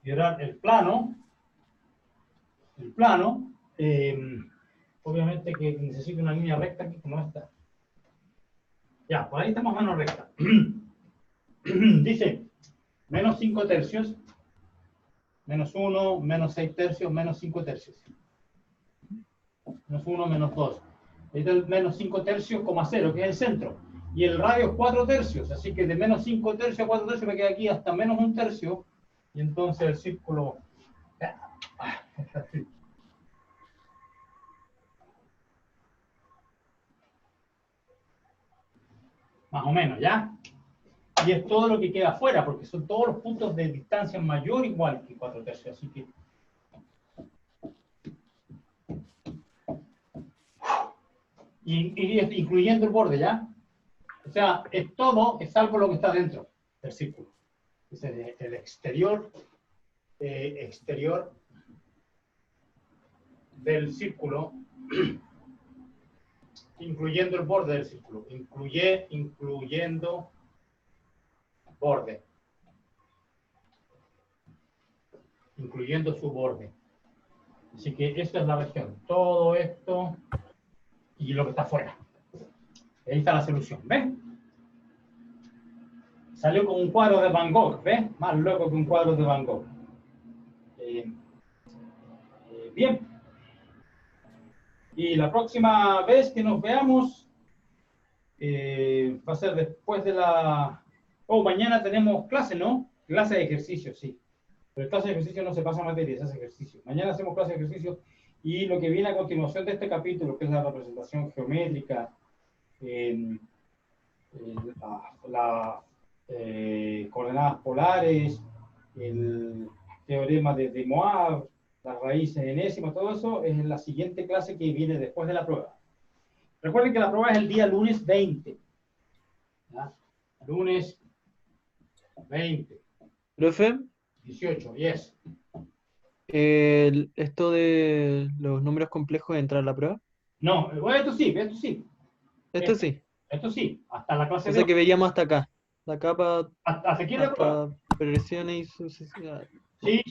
Speaker 1: considerar el plano, obviamente que necesito una línea recta aquí como esta. Ya, por ahí está más o menos recta. Dice, menos 5 tercios, menos 1, menos 6 tercios, menos 5 tercios. Menos 1, menos 2. Ahí está el menos 5 tercios, 0, que es el centro. Y el radio es 4 tercios, así que de menos 5 tercios a 4 tercios me queda aquí hasta menos 1 tercio. Y entonces el círculo... Más o menos, ¿ya? Y es todo lo que queda afuera, porque son todos los puntos de distancia mayor o igual que 4 tercios. Así que... incluyendo el borde, ¿ya? O sea, es todo, es salvo lo que está dentro del círculo. Es el exterior, exterior del círculo, incluyendo el borde del círculo. Incluyendo borde. Incluyendo su borde. Así que esta es la región. Todo esto y lo que está afuera. Ahí está la solución, ¿ves? Salió como un cuadro de Van Gogh, ¿ves? Más loco que un cuadro de Van Gogh. Bien. Y la próxima vez que nos veamos va a ser después de la... Oh, mañana tenemos clase, ¿no? Clase de ejercicio, sí. Pero clase de ejercicio no se pasa materia, se hace ejercicio. Mañana hacemos clase de ejercicio y lo que viene a continuación de este capítulo, que es la representación geométrica, coordenadas polares, el teorema de Moab, las raíces enésimas, todo eso es en la siguiente clase que viene después de la prueba. Recuerden que la prueba es el día lunes 20. ¿Ya? Lunes 20.
Speaker 4: Profe,
Speaker 1: 18, yes.
Speaker 4: esto de los números complejos entra en la prueba.
Speaker 1: No, bueno, esto sí, esto sí.
Speaker 4: Esto sí.
Speaker 1: Esto sí, hasta la clase
Speaker 4: O
Speaker 1: de
Speaker 4: sea que veíamos hasta acá. De acá para
Speaker 1: hasta aquí la prueba.
Speaker 4: progresiones y sucesivas.
Speaker 1: Sí,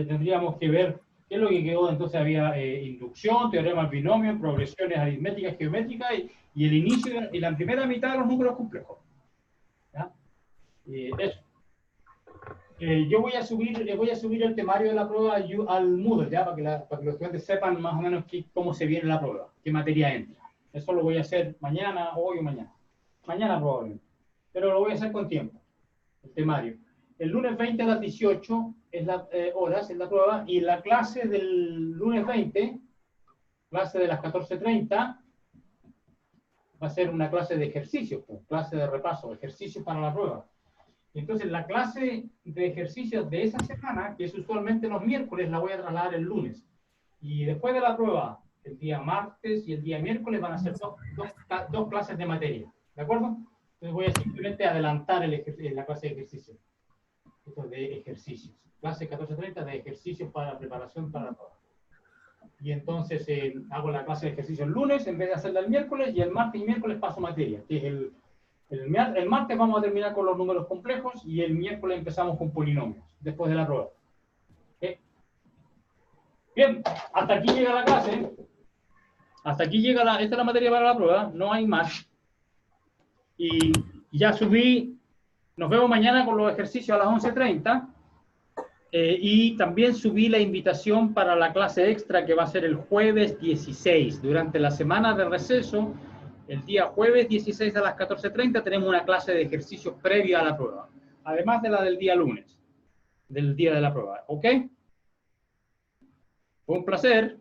Speaker 1: tendríamos que ver qué es lo que quedó. Entonces había inducción, teorema del binomio, progresiones aritméticas, geométricas y el inicio y la primera mitad de los números complejos. ¿Ya? Eso. Yo voy a subir el temario de la prueba al Moodle, ¿ya? Para que los estudiantes sepan más o menos cómo se viene la prueba, qué materia entra. Eso lo voy a hacer mañana, hoy o mañana. Mañana probablemente. Pero lo voy a hacer con tiempo, el temario. El lunes 20 a las 18 horas es la prueba y la clase del lunes 20, clase de las 14:30, va a ser una clase de ejercicios, pues, clase de repaso, ejercicios para la prueba. Entonces, la clase de ejercicios de esa semana, que es usualmente los miércoles, la voy a trasladar el lunes. Y después de la prueba, el día martes y el día miércoles van a ser dos clases de materia. ¿De acuerdo? Entonces voy a simplemente adelantar la clase de ejercicios. Esto es de ejercicios. Clase 14:30 de ejercicios para preparación para la prueba. Y entonces hago la clase de ejercicios el lunes en vez de hacerla el miércoles, y el martes y miércoles paso materia, que es el martes vamos a terminar con los números complejos y el miércoles empezamos con polinomios, después de la prueba. ¿Okay? Bien, hasta aquí llega la clase. Hasta aquí llega esta es la materia para la prueba, no hay más. Y ya subí, nos vemos mañana con los ejercicios a las 11:30. Y también subí la invitación para la clase extra que va a ser el jueves 16. Durante la semana de receso, el día jueves 16 a las 14:30 tenemos una clase de ejercicios previa a la prueba. Además de la del día lunes, del día de la prueba. ¿Ok? Fue un placer.